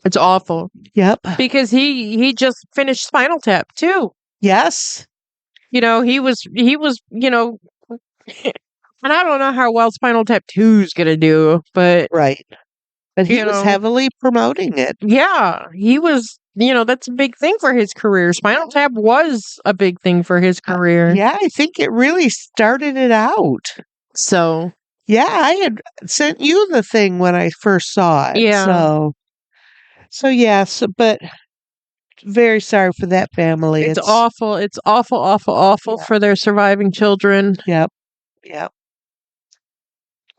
Speaker 1: It's awful.
Speaker 2: Yep.
Speaker 1: Because he just finished Spinal Tap too.
Speaker 2: Yes.
Speaker 1: He was, and I don't know how well Spinal Tap 2 is going to do, but
Speaker 2: Right. But he
Speaker 1: You
Speaker 2: was
Speaker 1: know.
Speaker 2: heavily promoting it.
Speaker 1: yeah, he was, that's a big thing for his career. Spinal Tap was a big thing for his career.
Speaker 2: Yeah, I think it really started it out.
Speaker 1: So,
Speaker 2: Yeah, I had sent you the thing when I first saw it.
Speaker 1: Yeah.
Speaker 2: So yes, but very sorry for that family.
Speaker 1: it's awful. It's awful, awful, awful
Speaker 2: Yeah.
Speaker 1: for their surviving children.
Speaker 2: Yep. Yep.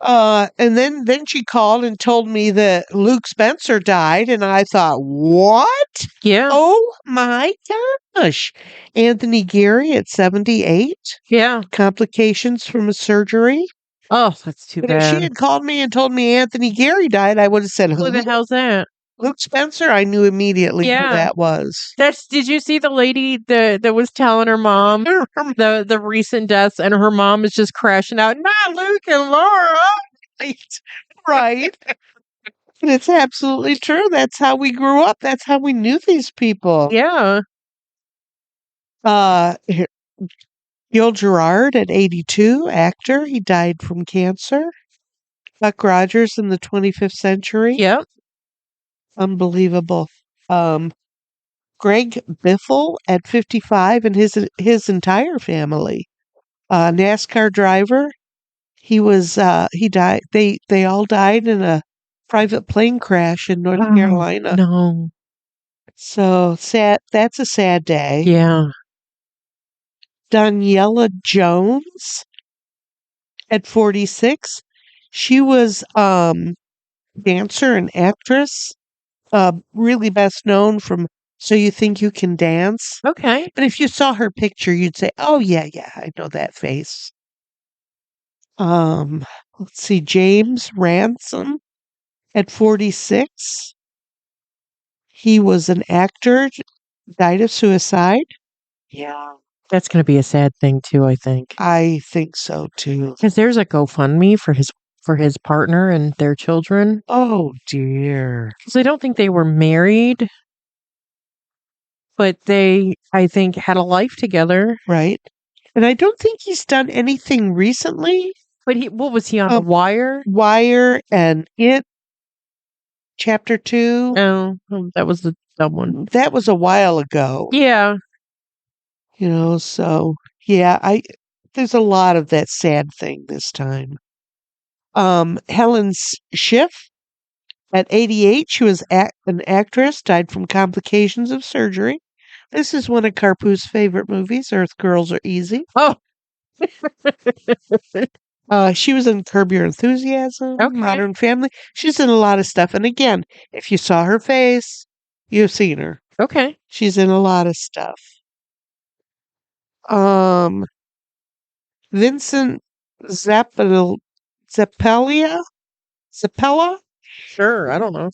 Speaker 2: And then she called and told me that Luke Spencer died, and I thought, what?
Speaker 1: Yeah.
Speaker 2: Oh my gosh. Anthony Geary at 78,
Speaker 1: Yeah.
Speaker 2: complications from a surgery.
Speaker 1: Oh, that's too
Speaker 2: But if she
Speaker 1: bad.
Speaker 2: had called me and told me Anthony Geary died, I would have said,
Speaker 1: Who the
Speaker 2: who?
Speaker 1: hell's that?
Speaker 2: Luke Spencer, I knew immediately
Speaker 1: Yeah.
Speaker 2: who that was.
Speaker 1: Did you see the lady that was telling her mom the recent deaths, and her mom is just crashing out, "Not Luke and Laura."
Speaker 2: Right. And it's absolutely true. That's how we grew up. That's how we knew these people.
Speaker 1: Yeah.
Speaker 2: Gil Gerard at 82, actor. He died from cancer. Buck Rogers in the 25th century.
Speaker 1: Yep.
Speaker 2: Unbelievable. Greg Biffle at 55 and his entire family. NASCAR driver. He died. They all died in a private plane crash in North Carolina.
Speaker 1: No.
Speaker 2: So sad. That's a sad day.
Speaker 1: Yeah.
Speaker 2: Daniela Jones at 46. She was dancer and actress. Really best known from So You Think You Can Dance.
Speaker 1: Okay.
Speaker 2: But if you saw her picture, you'd say, "Oh yeah, I know that face." Let's see, James Ransom at 46. He was an actor, died of suicide.
Speaker 1: Yeah. That's going to be a sad thing too, I think.
Speaker 2: I think so too.
Speaker 1: Because there's a GoFundMe for his partner and their children.
Speaker 2: Oh dear.
Speaker 1: So I don't think they were married, but they, I think, had a life together.
Speaker 2: Right. And I don't think he's done anything recently.
Speaker 1: But what was he on? The Wire?
Speaker 2: Wire and It, Chapter 2.
Speaker 1: Oh, that was the dumb one.
Speaker 2: That was a while ago.
Speaker 1: Yeah.
Speaker 2: So yeah, there's a lot of that sad thing this time. Helen Schiff, at 88, she was an actress, died from complications of surgery. This is one of Carpu's favorite movies, Earth Girls Are Easy.
Speaker 1: Oh,
Speaker 2: She was in Curb Your Enthusiasm,
Speaker 1: Okay.
Speaker 2: Modern Family. She's in a lot of stuff. And again, if you saw her face, you've seen her.
Speaker 1: okay.
Speaker 2: She's in a lot of stuff. Vincent Zappella?
Speaker 1: Sure. I don't know.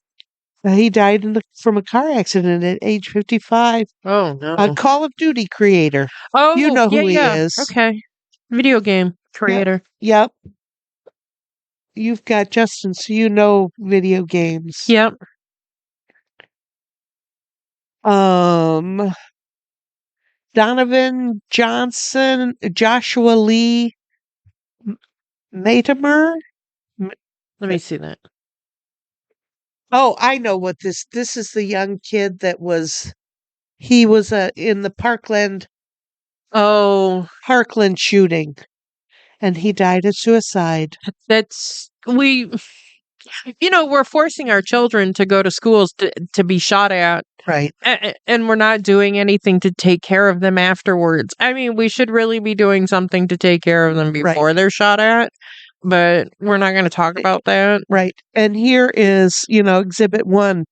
Speaker 2: He died from a car accident at age 55.
Speaker 1: Oh no.
Speaker 2: A Call of Duty creator.
Speaker 1: Oh,
Speaker 2: You know who he
Speaker 1: yeah.
Speaker 2: is.
Speaker 1: Okay. Video game creator.
Speaker 2: Yep. You've got Justin, so you know video games.
Speaker 1: Yep.
Speaker 2: Donovan Johnson, Joshua Lee Matimer.
Speaker 1: Let me see that.
Speaker 2: Oh, I know what this is the young kid that he was in the
Speaker 1: Oh,
Speaker 2: Parkland shooting, and he died of suicide.
Speaker 1: we're forcing our children to go to schools to be shot at.
Speaker 2: Right.
Speaker 1: And we're not doing anything to take care of them afterwards. I mean, we should really be doing something to take care of them before they're shot at, but we're not going to talk about that.
Speaker 2: Right. And here is, Exhibit 1.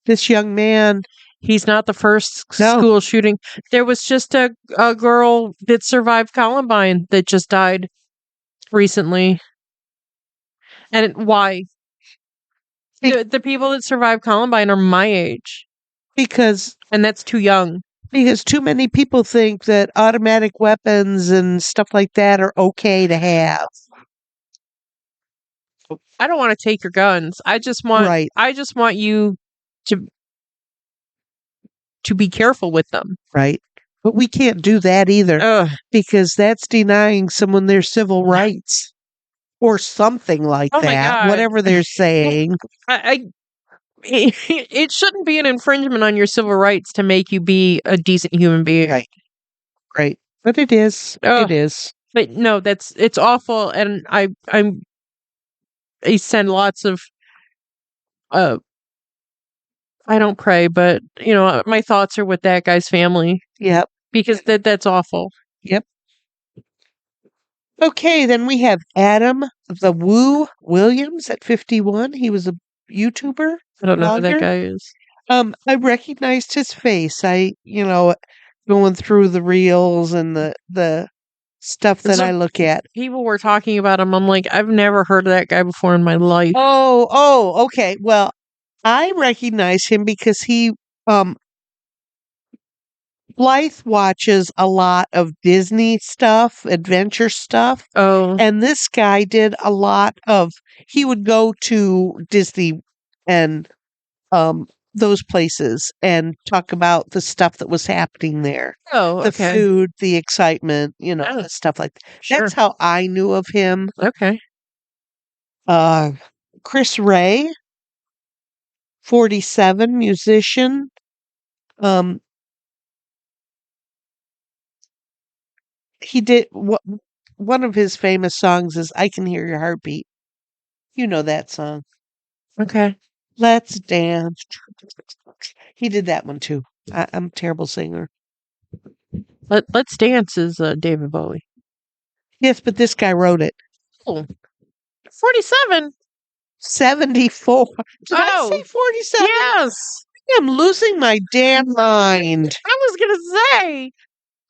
Speaker 2: This young man.
Speaker 1: He's not the first school shooting. There was just a girl that survived Columbine that just died recently. And why? The people that survived Columbine are my age.
Speaker 2: And
Speaker 1: that's too young.
Speaker 2: Because too many people think that automatic weapons and stuff like that are okay to have.
Speaker 1: I don't want to take your guns. I just want you to be careful with them.
Speaker 2: Right. But we can't do that either. Because that's denying someone their civil rights. Or something like that.
Speaker 1: My God.
Speaker 2: Whatever they're saying.
Speaker 1: It shouldn't be an infringement on your civil rights to make you be a decent human being.
Speaker 2: Right. But it is. It is.
Speaker 1: But no, it's awful, and I send lots of I don't pray, but my thoughts are with that guy's family.
Speaker 2: Yep.
Speaker 1: Because that's awful.
Speaker 2: Yep. Okay, then we have Adam the Woo Williams at 51. He was a YouTuber.
Speaker 1: I don't know who that guy is.
Speaker 2: I recognized his face. Going through the reels and the stuff that I look at.
Speaker 1: People were talking about him. I'm like, I've never heard of that guy before in my life.
Speaker 2: Oh, okay. Well, I recognize him because he Blythe watches a lot of Disney stuff, adventure stuff.
Speaker 1: Oh.
Speaker 2: And this guy did a lot he would go to Disney and those places and talk about the stuff that was happening there.
Speaker 1: Oh, okay.
Speaker 2: The food, the excitement, stuff like that.
Speaker 1: Sure.
Speaker 2: That's how I knew of him.
Speaker 1: Okay.
Speaker 2: Chris Ray, 47, musician. He did one of his famous songs is I Can Hear Your Heartbeat. You know that song.
Speaker 1: Okay.
Speaker 2: Let's Dance. He did that one too. I'm a terrible singer.
Speaker 1: Let's Dance is David Bowie.
Speaker 2: Yes, but this guy wrote it.
Speaker 1: Oh. 47.
Speaker 2: 74. Did I say 47?
Speaker 1: Yes.
Speaker 2: I'm losing my damn mind.
Speaker 1: I was going to say.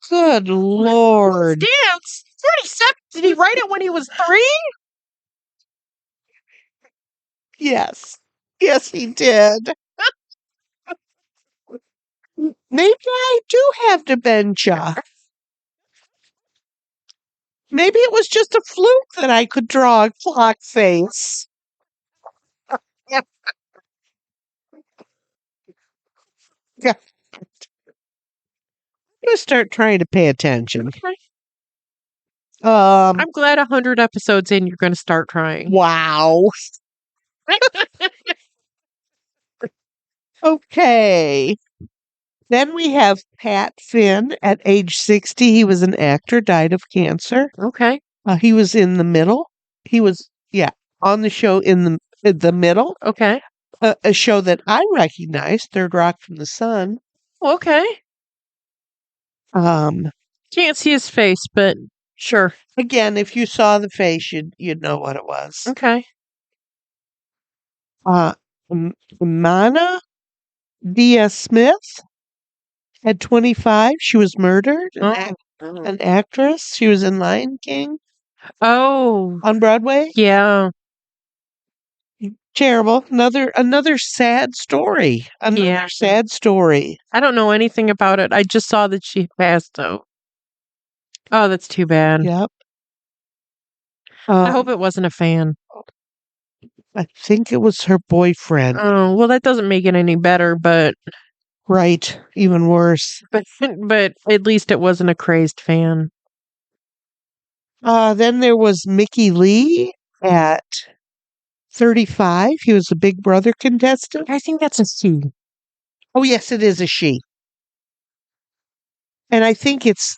Speaker 2: Good Lord.
Speaker 1: Dance? 47? Did he write it when he was 3?
Speaker 2: Yes. Yes, he did. Maybe I do have dementia. Maybe it was just a fluke that I could draw a clock face. Yeah. I'm going to start trying to pay attention.
Speaker 1: Okay.
Speaker 2: I'm
Speaker 1: glad 100 episodes in, you're going to start trying.
Speaker 2: Wow. Okay. Then we have Pat Finn at age 60. He was an actor, died of cancer.
Speaker 1: Okay.
Speaker 2: He was in The Middle. He was, on the show in the Middle,
Speaker 1: Okay.
Speaker 2: a show that I recognize, Third Rock from the Sun.
Speaker 1: Okay.
Speaker 2: Um,
Speaker 1: Can't see his face, but sure.
Speaker 2: Again, if you saw the face, you'd know what it was.
Speaker 1: Okay.
Speaker 2: Mana Diaz Smith at 25. She was murdered. An actress. She was in Lion King
Speaker 1: Oh,
Speaker 2: on Broadway.
Speaker 1: yeah.
Speaker 2: Terrible. Another sad story.
Speaker 1: Yeah.
Speaker 2: Sad story.
Speaker 1: I don't know anything about it. I just saw that she passed, though. Oh, that's too bad.
Speaker 2: Yep.
Speaker 1: I hope it wasn't a fan.
Speaker 2: I think it was her boyfriend.
Speaker 1: Oh, well, that doesn't make it any better, but
Speaker 2: Right. Even worse.
Speaker 1: but at least it wasn't a crazed fan.
Speaker 2: Then there was Mickey Lee at 35. He was a Big Brother contestant.
Speaker 1: I think that's a she.
Speaker 2: Oh, yes, it is a she. And I think it's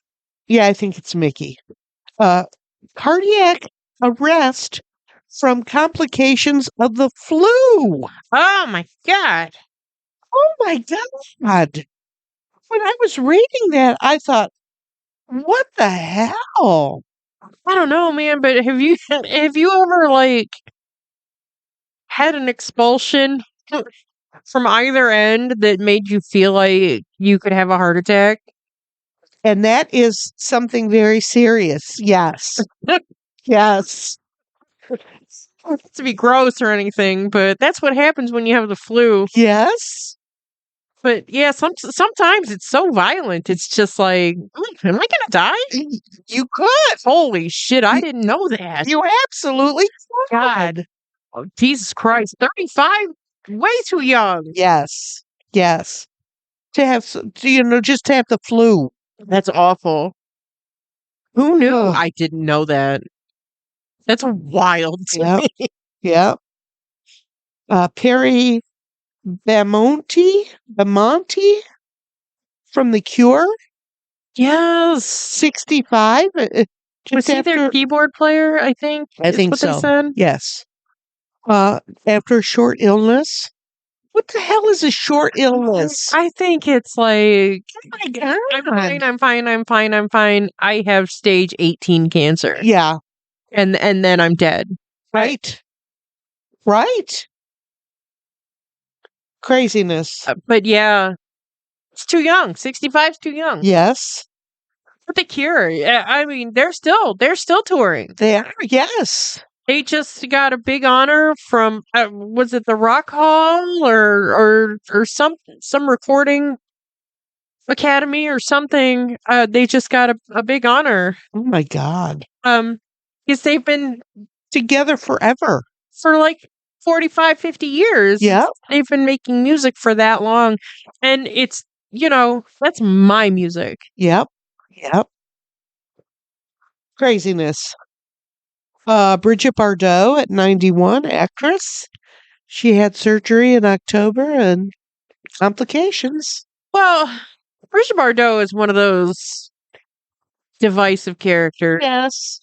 Speaker 2: Mickey. Cardiac arrest from complications of the flu.
Speaker 1: Oh my god.
Speaker 2: Oh my God. When I was reading that, I thought, what the hell?
Speaker 1: I don't know, man, but have you ever like had an expulsion from either end that made you feel like you could have a heart attack?
Speaker 2: And that is something very serious. Yes. Yes.
Speaker 1: Not to be gross or anything, but that's what happens when you have the flu.
Speaker 2: Yes.
Speaker 1: But yeah, sometimes it's so violent. It's just like, am I gonna die?
Speaker 2: You could.
Speaker 1: Holy shit, I didn't know that.
Speaker 2: You absolutely
Speaker 1: God. Oh, Jesus Christ. 35? Way too young.
Speaker 2: Yes. Yes. Just to have the flu.
Speaker 1: That's awful. Who knew?
Speaker 2: Ugh.
Speaker 1: I didn't know that. That's wild to
Speaker 2: Yep.
Speaker 1: me.
Speaker 2: Yep. Perry Bamonte from The Cure,
Speaker 1: Yes.
Speaker 2: 65.
Speaker 1: Was he their keyboard player, I think?
Speaker 2: I
Speaker 1: is
Speaker 2: think
Speaker 1: what
Speaker 2: so.
Speaker 1: They said?
Speaker 2: Yes. After a short illness. What the hell is a short illness?
Speaker 1: I think it's like,
Speaker 2: Oh my God.
Speaker 1: I'm fine. I have stage 18 cancer.
Speaker 2: Yeah.
Speaker 1: And then I'm dead.
Speaker 2: Right. Right. Craziness.
Speaker 1: But yeah, it's too young. 65 is too young.
Speaker 2: Yes.
Speaker 1: But The Cure, I mean, they're still touring.
Speaker 2: They are. Yes.
Speaker 1: They just got a big honor from was it the Rock Hall or some recording academy or something. They just got a big honor.
Speaker 2: Oh my God.
Speaker 1: Because they've been
Speaker 2: Together forever.
Speaker 1: for like 45, 50 years.
Speaker 2: Yeah.
Speaker 1: They've been making music for that long. And it's, that's my music.
Speaker 2: Yep. Yep. Craziness. Bridget Bardot at 91, actress. She had surgery in October and complications.
Speaker 1: Well, Bridget Bardot is one of those divisive characters.
Speaker 2: Yes.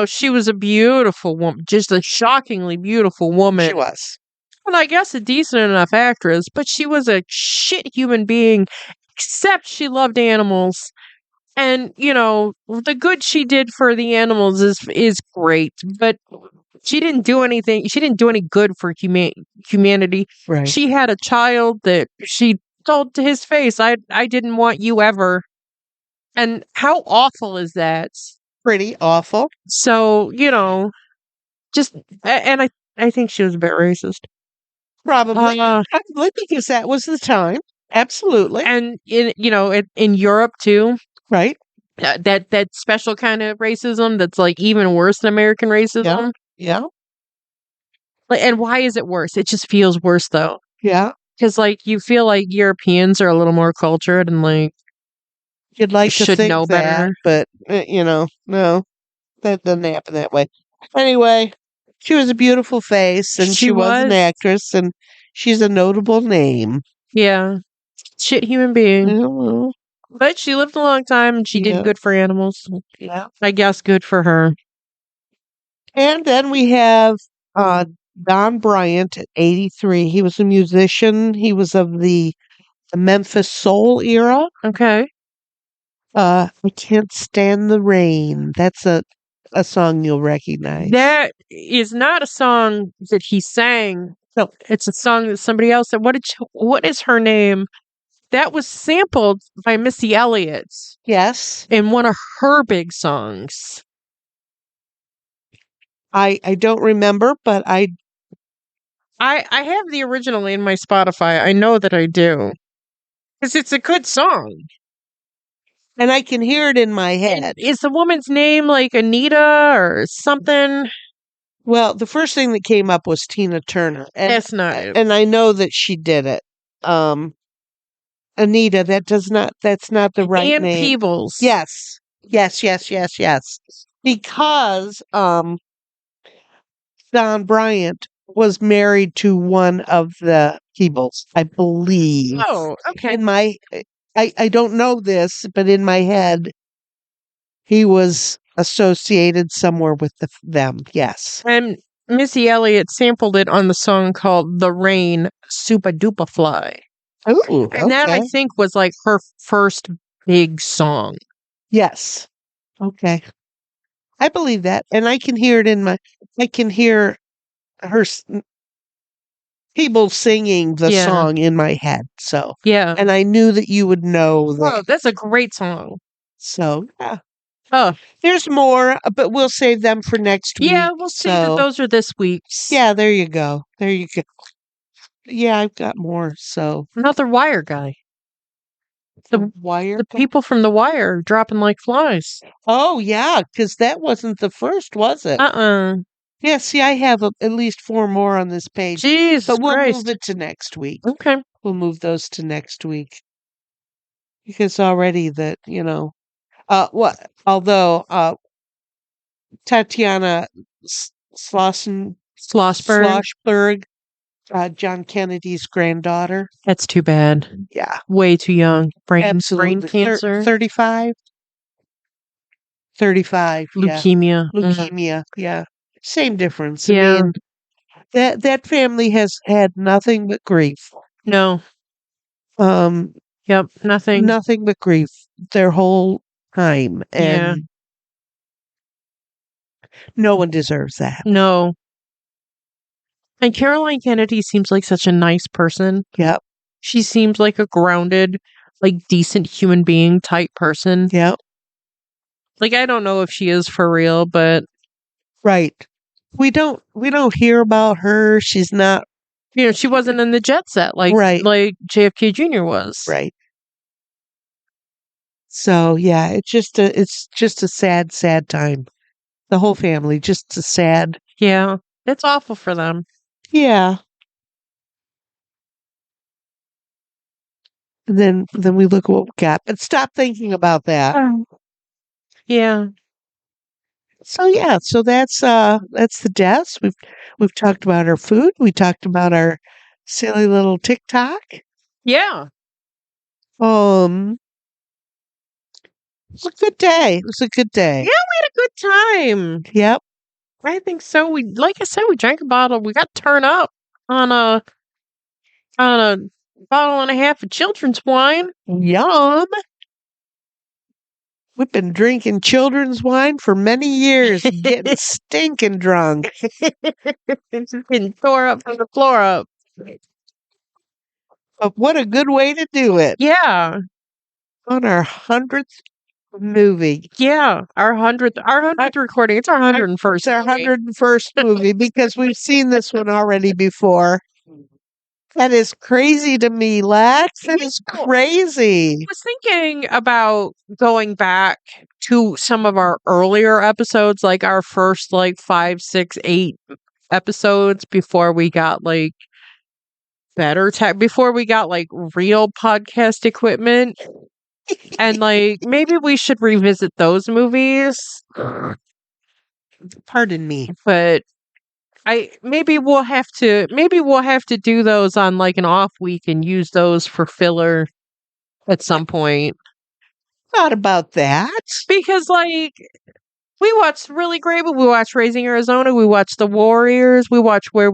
Speaker 1: She was a beautiful woman, just a shockingly beautiful woman.
Speaker 2: She was.
Speaker 1: And I guess a decent enough actress, but she was a shit human being, except she loved animals. And, the good she did for the animals is great, but she didn't do anything. She didn't do any good for humanity.
Speaker 2: Right.
Speaker 1: She had a child that she told to his face, I didn't want you ever. And how awful is that?
Speaker 2: Pretty awful.
Speaker 1: So, and I think she was a bit racist.
Speaker 2: Probably. Probably because that was the time. Absolutely.
Speaker 1: And in Europe too.
Speaker 2: Right.
Speaker 1: That special kind of racism that's like even worse than American racism.
Speaker 2: Yeah.
Speaker 1: Like, and why is it worse? It just feels worse though.
Speaker 2: Yeah.
Speaker 1: Because like you feel like Europeans are a little more cultured and like
Speaker 2: you'd like to
Speaker 1: should
Speaker 2: think
Speaker 1: know
Speaker 2: that,
Speaker 1: better,
Speaker 2: but no, that doesn't happen that way. Anyway, she was a beautiful face, and she was an actress, and she's a notable name.
Speaker 1: Yeah. Shit human being.
Speaker 2: well,
Speaker 1: But she lived a long time and she
Speaker 2: Yeah.
Speaker 1: did good for animals.
Speaker 2: yeah.
Speaker 1: I guess good for her.
Speaker 2: And then we have Don Bryant at 83. He was a musician. He was of the Memphis Soul era.
Speaker 1: Okay.
Speaker 2: I Can't Stand the Rain. That's a song you'll recognize.
Speaker 1: That is not a song that he sang. No, it's a song that somebody else said. What is her name? That was sampled by Missy Elliott
Speaker 2: Yes.
Speaker 1: in one of her big songs.
Speaker 2: I don't remember, but
Speaker 1: I have the original in my Spotify. I know that I do. Because it's a good song.
Speaker 2: and I can hear it in my head.
Speaker 1: Is the woman's name like Anita or something?
Speaker 2: Well, the first thing that came up was Tina Turner. And,
Speaker 1: That's not it.
Speaker 2: and I know that she did it. Anita, that's not the right
Speaker 1: Ann
Speaker 2: name.
Speaker 1: Peebles.
Speaker 2: Yes. Yes. Because Don Bryant was married to one of the Peebles, I believe.
Speaker 1: Oh, okay.
Speaker 2: In my I don't know this, but in my head he was associated somewhere with them. Yes.
Speaker 1: And Missy Elliott sampled it on the song called The Rain, Super Duper Fly.
Speaker 2: Oh,
Speaker 1: And that I think was like her first big song.
Speaker 2: Yes. Okay. I believe that. And I can hear it I can hear her people singing the song in my head. So,
Speaker 1: yeah.
Speaker 2: And I knew that you would know that.
Speaker 1: Oh, that's a great song.
Speaker 2: So, yeah.
Speaker 1: Oh,
Speaker 2: there's more, but we'll save them for next week.
Speaker 1: Yeah, we'll see that those are this week's.
Speaker 2: Yeah, there you go. Yeah, I've got more. So
Speaker 1: another Wire guy.
Speaker 2: The Wire.
Speaker 1: The people from The Wire dropping like flies.
Speaker 2: Oh yeah, because that wasn't the first, was it? Yeah. See, I have at least 4 more on this page.
Speaker 1: Jesus
Speaker 2: but we'll
Speaker 1: Christ.
Speaker 2: move it to next week.
Speaker 1: Okay.
Speaker 2: We'll move those to next week because already that what? Although Tatiana Schlossberg, John Kennedy's granddaughter.
Speaker 1: That's too bad.
Speaker 2: Yeah.
Speaker 1: Way too young. Brain
Speaker 2: cancer. 35. 35.
Speaker 1: Leukemia.
Speaker 2: Yeah. Leukemia. Yeah. Same difference.
Speaker 1: Yeah.
Speaker 2: I mean, that family has had nothing but grief.
Speaker 1: No.
Speaker 2: Yep.
Speaker 1: Nothing.
Speaker 2: Nothing but grief their whole time. And no one deserves that.
Speaker 1: No. And Caroline Kennedy seems like such a nice person.
Speaker 2: Yep.
Speaker 1: She seems like a grounded, like decent human being type person.
Speaker 2: Yep.
Speaker 1: Like I don't know if she is for real, but
Speaker 2: right. We don't hear about her. She's not,
Speaker 1: she wasn't in the jet set like JFK Jr. was.
Speaker 2: Right. So yeah, it's just a sad, sad time. The whole family, just a sad.
Speaker 1: Yeah. It's awful for them.
Speaker 2: Yeah. And then we look at what we got. But stop thinking about that.
Speaker 1: Yeah.
Speaker 2: So yeah, so that's the deaths. We've talked about our food. We talked about our silly little TikTok.
Speaker 1: Yeah.
Speaker 2: It was a good day. It was a good day.
Speaker 1: Yeah, we had a good time.
Speaker 2: Yep.
Speaker 1: I think so. Like I said, we drank a bottle. We got turned up on a bottle and a half of children's wine.
Speaker 2: Yum. We've been drinking children's wine for many years and getting stinking drunk.
Speaker 1: It's just getting tore up from the floor up.
Speaker 2: But what a good way to do it.
Speaker 1: Yeah.
Speaker 2: On our 100th movie.
Speaker 1: Yeah. Our 100th recording. It's our 101st.
Speaker 2: It's our 101st movie because we've seen this one already before. That is crazy to me, Lex. That is crazy.
Speaker 1: I was thinking about going back to some of our earlier episodes, like our first 5, 6, 8 episodes before we got better tech, before we got real podcast equipment. And maybe we should revisit those movies.
Speaker 2: Pardon me.
Speaker 1: But maybe we'll have to do those on an off week and use those for filler. at some point.
Speaker 2: Thought about that.
Speaker 1: Because, like, we watched really great, but we watched Raising Arizona, we watched The Warriors, we watched What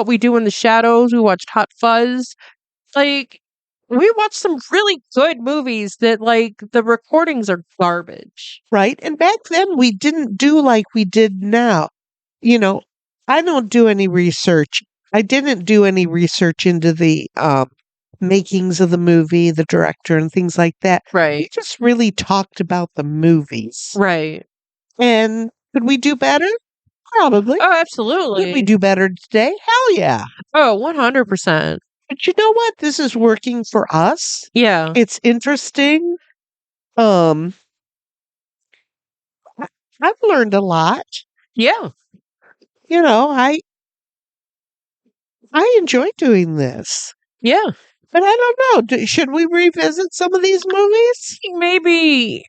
Speaker 1: We Do in the Shadows, we watched Hot Fuzz. Like, we watched some really good movies that, like, the recordings are garbage.
Speaker 2: Right. And back then we didn't do like we did now. You know, I don't do any research. I didn't do any research into the makings of the movie, the director, and things like that. We
Speaker 1: Right.
Speaker 2: just really talked about the movies.
Speaker 1: Right.
Speaker 2: And could we do better? Probably.
Speaker 1: Oh,
Speaker 2: Could we
Speaker 1: absolutely.
Speaker 2: do better today? Hell yeah.
Speaker 1: Oh, 100%.
Speaker 2: But you know what? This is working for us.
Speaker 1: Yeah.
Speaker 2: It's interesting. I- I've learned a lot.
Speaker 1: Yeah.
Speaker 2: You know, I enjoy doing this.
Speaker 1: Yeah.
Speaker 2: But I don't know. Should we revisit some of these movies?
Speaker 1: Maybe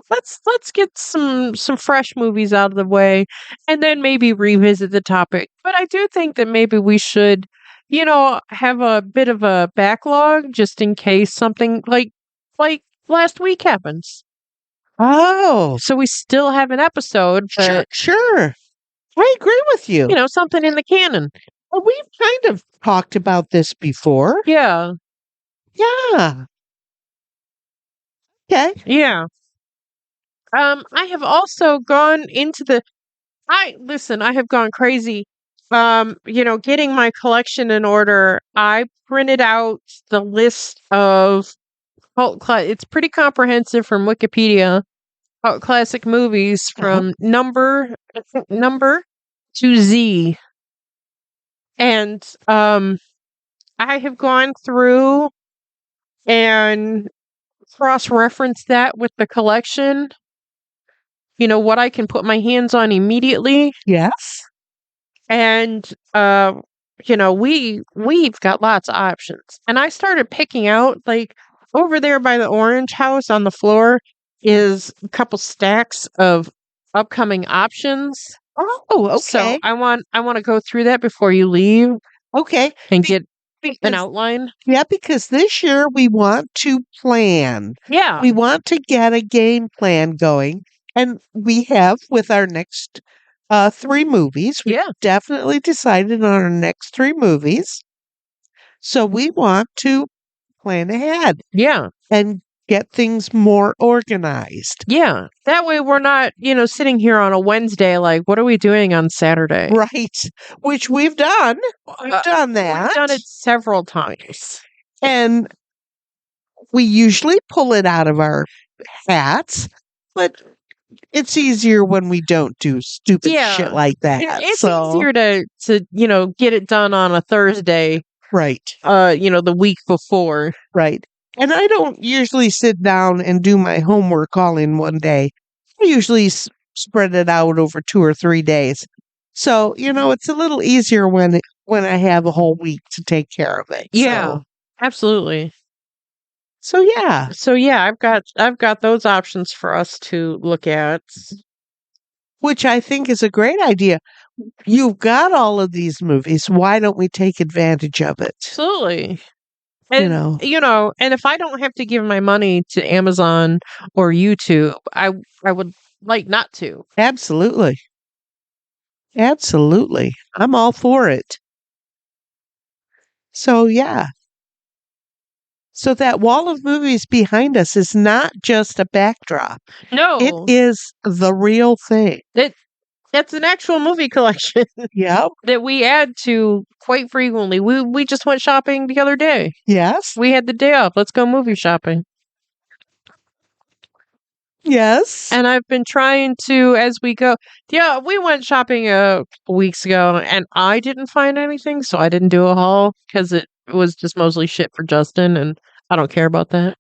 Speaker 1: let's get some fresh movies out of the way and then maybe revisit the topic. But I do think that maybe we should, have a bit of a backlog just in case something like last week happens.
Speaker 2: Oh,
Speaker 1: So we still have an episode, but
Speaker 2: sure. I agree with you.
Speaker 1: something in the canon.
Speaker 2: Well, we've kind of talked about this before.
Speaker 1: Yeah.
Speaker 2: Yeah. Okay.
Speaker 1: Yeah. I have also gone into I have gone crazy. Getting my collection in order. I printed out the list of it's pretty comprehensive from Wikipedia. Cult classic movies from number to Z. And I have gone through and cross-referenced that with the collection. What I can put my hands on immediately.
Speaker 2: Yes.
Speaker 1: And we've got lots of options. And I started picking out, like, over there by the orange house on the floor is a couple stacks of upcoming options.
Speaker 2: Oh, okay.
Speaker 1: So I want to go through that before you leave
Speaker 2: Okay.
Speaker 1: and get an
Speaker 2: Because,
Speaker 1: outline.
Speaker 2: yeah, because this year we want to plan.
Speaker 1: Yeah.
Speaker 2: We want to get a game plan going. And we have with our next 3 movies. We
Speaker 1: Yeah.
Speaker 2: definitely decided on our next 3 movies. So we want to plan ahead
Speaker 1: Yeah.
Speaker 2: and get things more organized.
Speaker 1: Yeah. That way we're not, sitting here on a Wednesday like, what are we doing on Saturday?
Speaker 2: Right. Which we've done. We've done that.
Speaker 1: We've done it several times.
Speaker 2: And we usually pull it out of our hats, but it's easier when we don't do stupid shit like that.
Speaker 1: It's easier to get it done on a Thursday.
Speaker 2: Right.
Speaker 1: The week before.
Speaker 2: Right. And I don't usually sit down and do my homework all in one day. I usually spread it out over 2 or 3 days. So, it's a little easier when I have a whole week to take care of it.
Speaker 1: Yeah. Absolutely.
Speaker 2: So yeah.
Speaker 1: I've got those options for us to look at.
Speaker 2: Which I think is a great idea. You've got all of these movies. Why don't we take advantage of it?
Speaker 1: Absolutely. And, and if I don't have to give my money to Amazon or YouTube, I would like not to.
Speaker 2: Absolutely. Absolutely. I'm all for it. So, yeah. So that wall of movies behind us is not just a backdrop.
Speaker 1: No.
Speaker 2: It is the real thing.
Speaker 1: That's an actual movie collection.
Speaker 2: Yep.
Speaker 1: That we add to quite frequently. We just went shopping the other day.
Speaker 2: Yes.
Speaker 1: We had the day off. Let's go movie shopping.
Speaker 2: Yes.
Speaker 1: And I've been trying to, as we go. Yeah, we went shopping a couple weeks ago, and I didn't find anything, so I didn't do a haul because it was just mostly shit for Justin, and I don't care about that.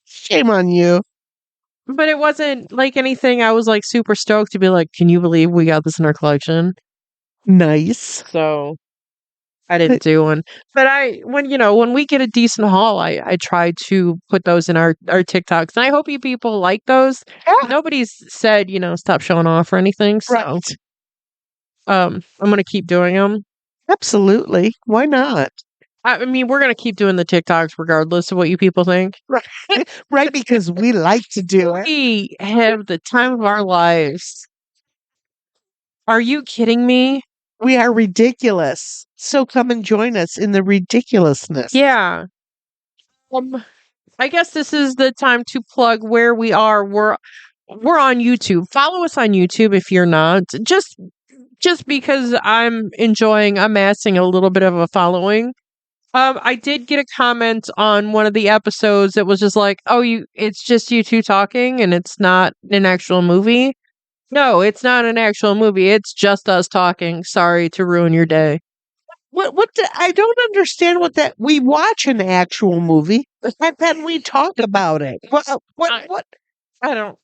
Speaker 2: Shame on you.
Speaker 1: But it wasn't like anything I was like super stoked to be like, can you believe we got this in our collection?
Speaker 2: Nice.
Speaker 1: So I didn't do one. But when we get a decent haul, I try to put those in our TikToks. And I hope you people like those.
Speaker 2: Yeah.
Speaker 1: Nobody's said, stop showing off or anything. So
Speaker 2: Right.
Speaker 1: I'm gonna keep doing them.
Speaker 2: Absolutely. Why not?
Speaker 1: I mean, we're gonna keep doing the TikToks regardless of what you people think.
Speaker 2: Right. Right, because we like to do it.
Speaker 1: We have the time of our lives. Are you kidding me?
Speaker 2: We are ridiculous. So come and join us in the ridiculousness.
Speaker 1: Yeah. I guess this is the time to plug where we are. We're on YouTube. Follow us on YouTube if you're not. Just because I'm enjoying amassing a little bit of a following. I did get a comment on one of the episodes that was just like, "Oh, it's just you two talking and it's not an actual movie." No, it's not an actual movie. It's just us talking. Sorry to ruin your day.
Speaker 2: I don't understand we watch an actual movie and then we talk about it.
Speaker 1: I don't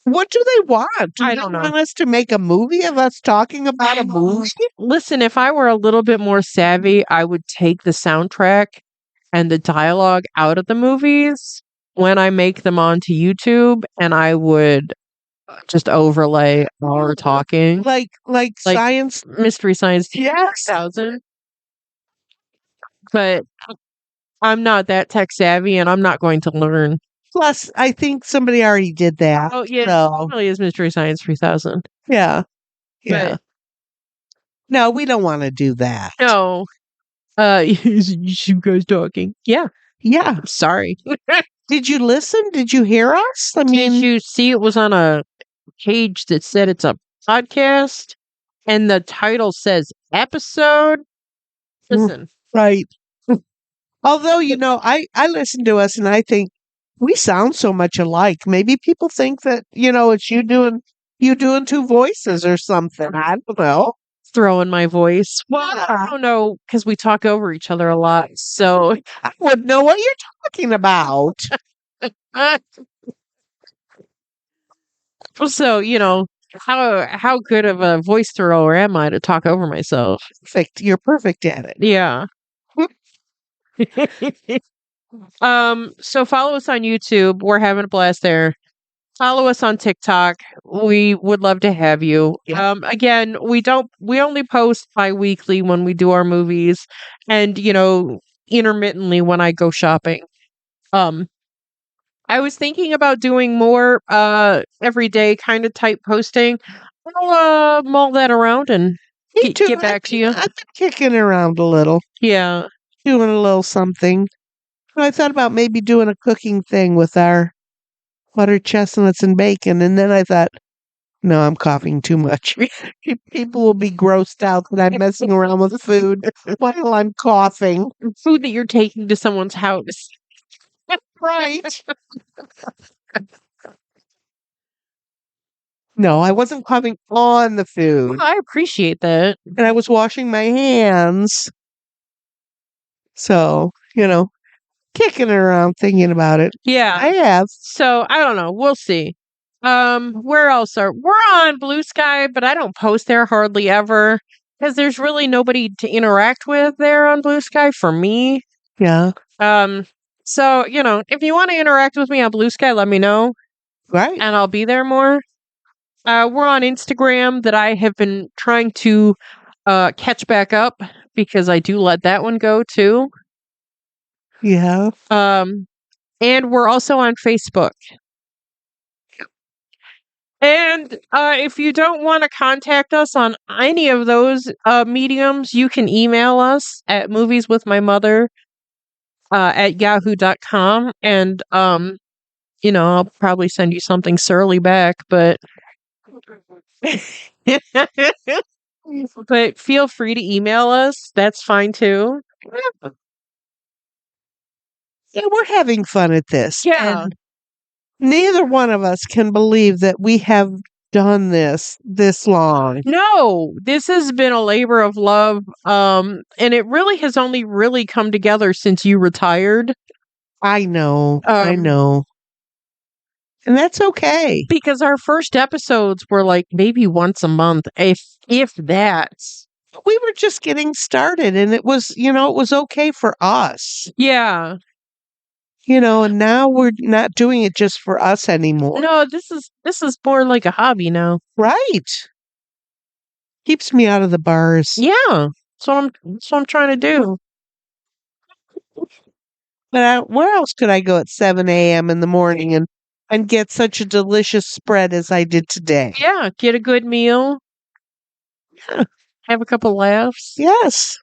Speaker 2: What do they want? Do
Speaker 1: I
Speaker 2: they
Speaker 1: don't know.
Speaker 2: want us to make a movie of us talking about a movie?
Speaker 1: Listen, if I were a little bit more savvy, I would take the soundtrack and the dialogue out of the movies when I make them onto YouTube, and I would just overlay our talking.
Speaker 2: Like science.
Speaker 1: Mystery Science Theater
Speaker 2: Yes.
Speaker 1: 3000. But I'm not that tech savvy, and I'm not going to learn.
Speaker 2: Plus, I think somebody already did that.
Speaker 1: Oh, yeah,
Speaker 2: So,
Speaker 1: it really is Mystery Science 3000.
Speaker 2: yeah. Yeah.
Speaker 1: But
Speaker 2: No, we don't want to do that.
Speaker 1: no. You guys talking? Yeah.
Speaker 2: Yeah.
Speaker 1: Sorry.
Speaker 2: Did you listen? Did you hear us? I
Speaker 1: Did
Speaker 2: mean,
Speaker 1: you see it was on a page that said it's a podcast and the title says episode? Listen.
Speaker 2: right. Although, I listen to us and I think we sound so much alike. Maybe people think that, it's you doing two voices or something. I don't know.
Speaker 1: Throwing my voice. Well,
Speaker 2: Yeah.
Speaker 1: I don't know because we talk over each other a lot. So
Speaker 2: I wouldn't know what you're talking about.
Speaker 1: so how good of a voice thrower am I to talk over myself?
Speaker 2: Perfect. You're perfect at it.
Speaker 1: Yeah. So follow us on YouTube. We're having a blast there. Follow us on TikTok. We would love to have you.
Speaker 2: Yeah.
Speaker 1: Again, we only post bi-weekly when we do our movies and intermittently when I go shopping. I was thinking about doing more everyday kind of type posting. I'll mull that around and
Speaker 2: Me too.
Speaker 1: get back to you.
Speaker 2: I've been kicking around a little,
Speaker 1: Yeah.
Speaker 2: doing a little something. I thought about maybe doing a cooking thing with our buttered chestnuts and bacon, and then I thought, no, I'm coughing too much. People will be grossed out that I'm messing around with food while I'm coughing.
Speaker 1: Food that you're taking to someone's house.
Speaker 2: Right. No, I wasn't coughing on the food,
Speaker 1: I appreciate that.
Speaker 2: and I was washing my hands. So, kicking around thinking about it.
Speaker 1: Yeah.
Speaker 2: I have.
Speaker 1: So I don't know. We'll see. Where else we're on Blue Sky, but I don't post there hardly ever because there's really nobody to interact with there on Blue Sky for me.
Speaker 2: Yeah.
Speaker 1: So if you want to interact with me on Blue Sky, let me know.
Speaker 2: Right.
Speaker 1: And I'll be there more. We're on Instagram that I have been trying to catch back up because I do let that one go too.
Speaker 2: Yeah.
Speaker 1: And we're also on Facebook. And if you don't want to contact us on any of those mediums, you can email us at movieswithmymother at yahoo.com. And, I'll probably send you something surly back, but but feel free to email us. That's fine too.
Speaker 2: Yeah, we're having fun at this.
Speaker 1: Yeah.
Speaker 2: And neither one of us can believe that we have done this long.
Speaker 1: No, this has been a labor of love. And it really has only really come together since you retired.
Speaker 2: I know. I know. And that's okay.
Speaker 1: Because our first episodes were like maybe once a month, if that.
Speaker 2: We were just getting started and it was, it was okay for us.
Speaker 1: Yeah.
Speaker 2: And now we're not doing it just for us anymore.
Speaker 1: No, this is more like a hobby now.
Speaker 2: Right. Keeps me out of the bars.
Speaker 1: Yeah. That's what I'm trying to do.
Speaker 2: But where else could I go at 7 a.m. in the morning and get such a delicious spread as I did today?
Speaker 1: Yeah, get a good meal.
Speaker 2: Yeah.
Speaker 1: Have a couple laughs.
Speaker 2: Yes.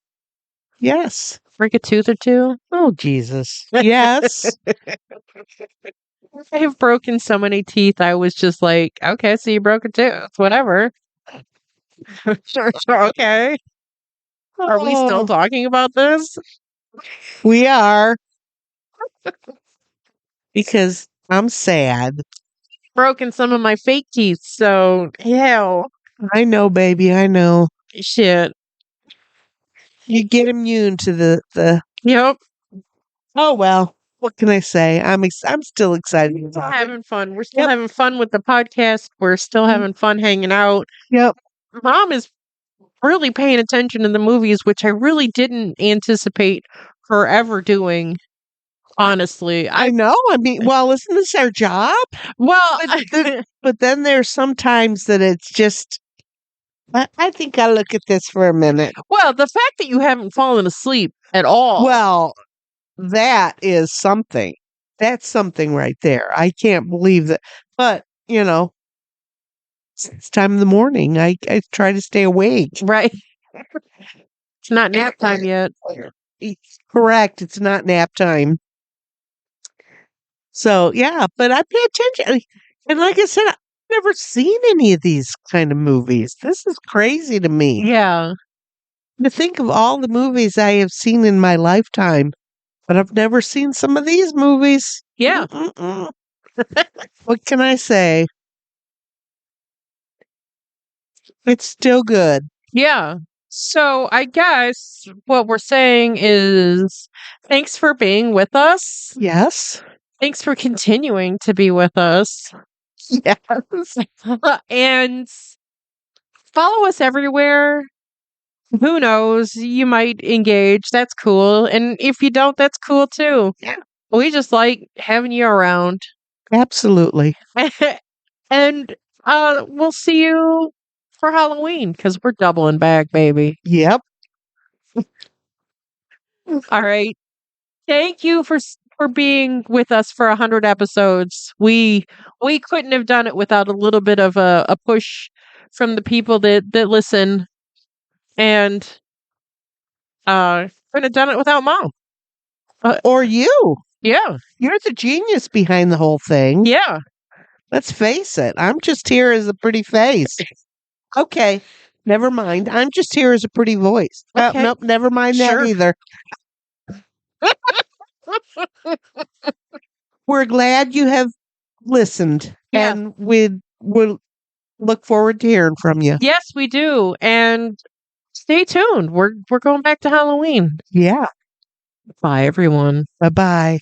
Speaker 2: Yes.
Speaker 1: Break a tooth or two.
Speaker 2: Oh, Jesus. Yes.
Speaker 1: I have broken so many teeth. I was just like, okay, so you broke a tooth. Whatever. Sure, okay. Are we still
Speaker 2: Oh,
Speaker 1: talking about this?
Speaker 2: we are. Because I'm sad.
Speaker 1: Broken some of my fake teeth, so hell.
Speaker 2: I know, baby. I know.
Speaker 1: Shit.
Speaker 2: You get immune to the.
Speaker 1: Yep.
Speaker 2: Oh well. What can I say? I'm still excited
Speaker 1: Still
Speaker 2: about it.
Speaker 1: having fun. We're still
Speaker 2: Yep.
Speaker 1: having fun with the podcast. We're still
Speaker 2: Mhm.
Speaker 1: having fun hanging out.
Speaker 2: Yep.
Speaker 1: Mom is really paying attention to the movies, which I really didn't anticipate her ever doing. Honestly,
Speaker 2: I know. I mean, well, isn't this our job?
Speaker 1: well,
Speaker 2: But then there's sometimes that it's just. I think I'll look at this for a minute.
Speaker 1: well, the fact that you haven't fallen asleep at all.
Speaker 2: Well, that is something. That's something right there. I can't believe that. But, it's time in the morning. I try to stay awake.
Speaker 1: Right. It's not nap time yet.
Speaker 2: Correct. It's not nap time. So, yeah, but I pay attention. And like I said, I've never seen any of these kind of movies. This is crazy to me.
Speaker 1: Yeah.
Speaker 2: To think of all the movies I have seen in my lifetime, but I've never seen some of these movies.
Speaker 1: Yeah.
Speaker 2: Mm-mm-mm. What can I say? It's still good.
Speaker 1: Yeah. So I guess what we're saying is thanks for being with us.
Speaker 2: Yes.
Speaker 1: Thanks for continuing to be with us.
Speaker 2: Yes.
Speaker 1: And follow us everywhere. Who knows? You might engage. That's cool. And if you don't, that's cool too.
Speaker 2: Yeah.
Speaker 1: We just like having you around.
Speaker 2: Absolutely.
Speaker 1: And we'll see you for Halloween because we're doubling back, baby.
Speaker 2: Yep.
Speaker 1: All right. Thank you for being with us for 100 episodes. We couldn't have done it without a little bit of a push from the people that listen, and couldn't have done it without Mom.
Speaker 2: Or you.
Speaker 1: Yeah,
Speaker 2: You're the genius behind the whole thing.
Speaker 1: yeah.
Speaker 2: Let's face it. I'm just here as a pretty face. Okay. Never mind. I'm just here as a pretty voice.
Speaker 1: Okay.
Speaker 2: Nope. Never mind
Speaker 1: Sure.
Speaker 2: that either. We're glad you have listened.
Speaker 1: Yeah.
Speaker 2: And we'll look forward to hearing from you.
Speaker 1: Yes, we do. And stay tuned. We're going back to Halloween.
Speaker 2: Yeah.
Speaker 1: Bye, everyone.
Speaker 2: Bye-bye.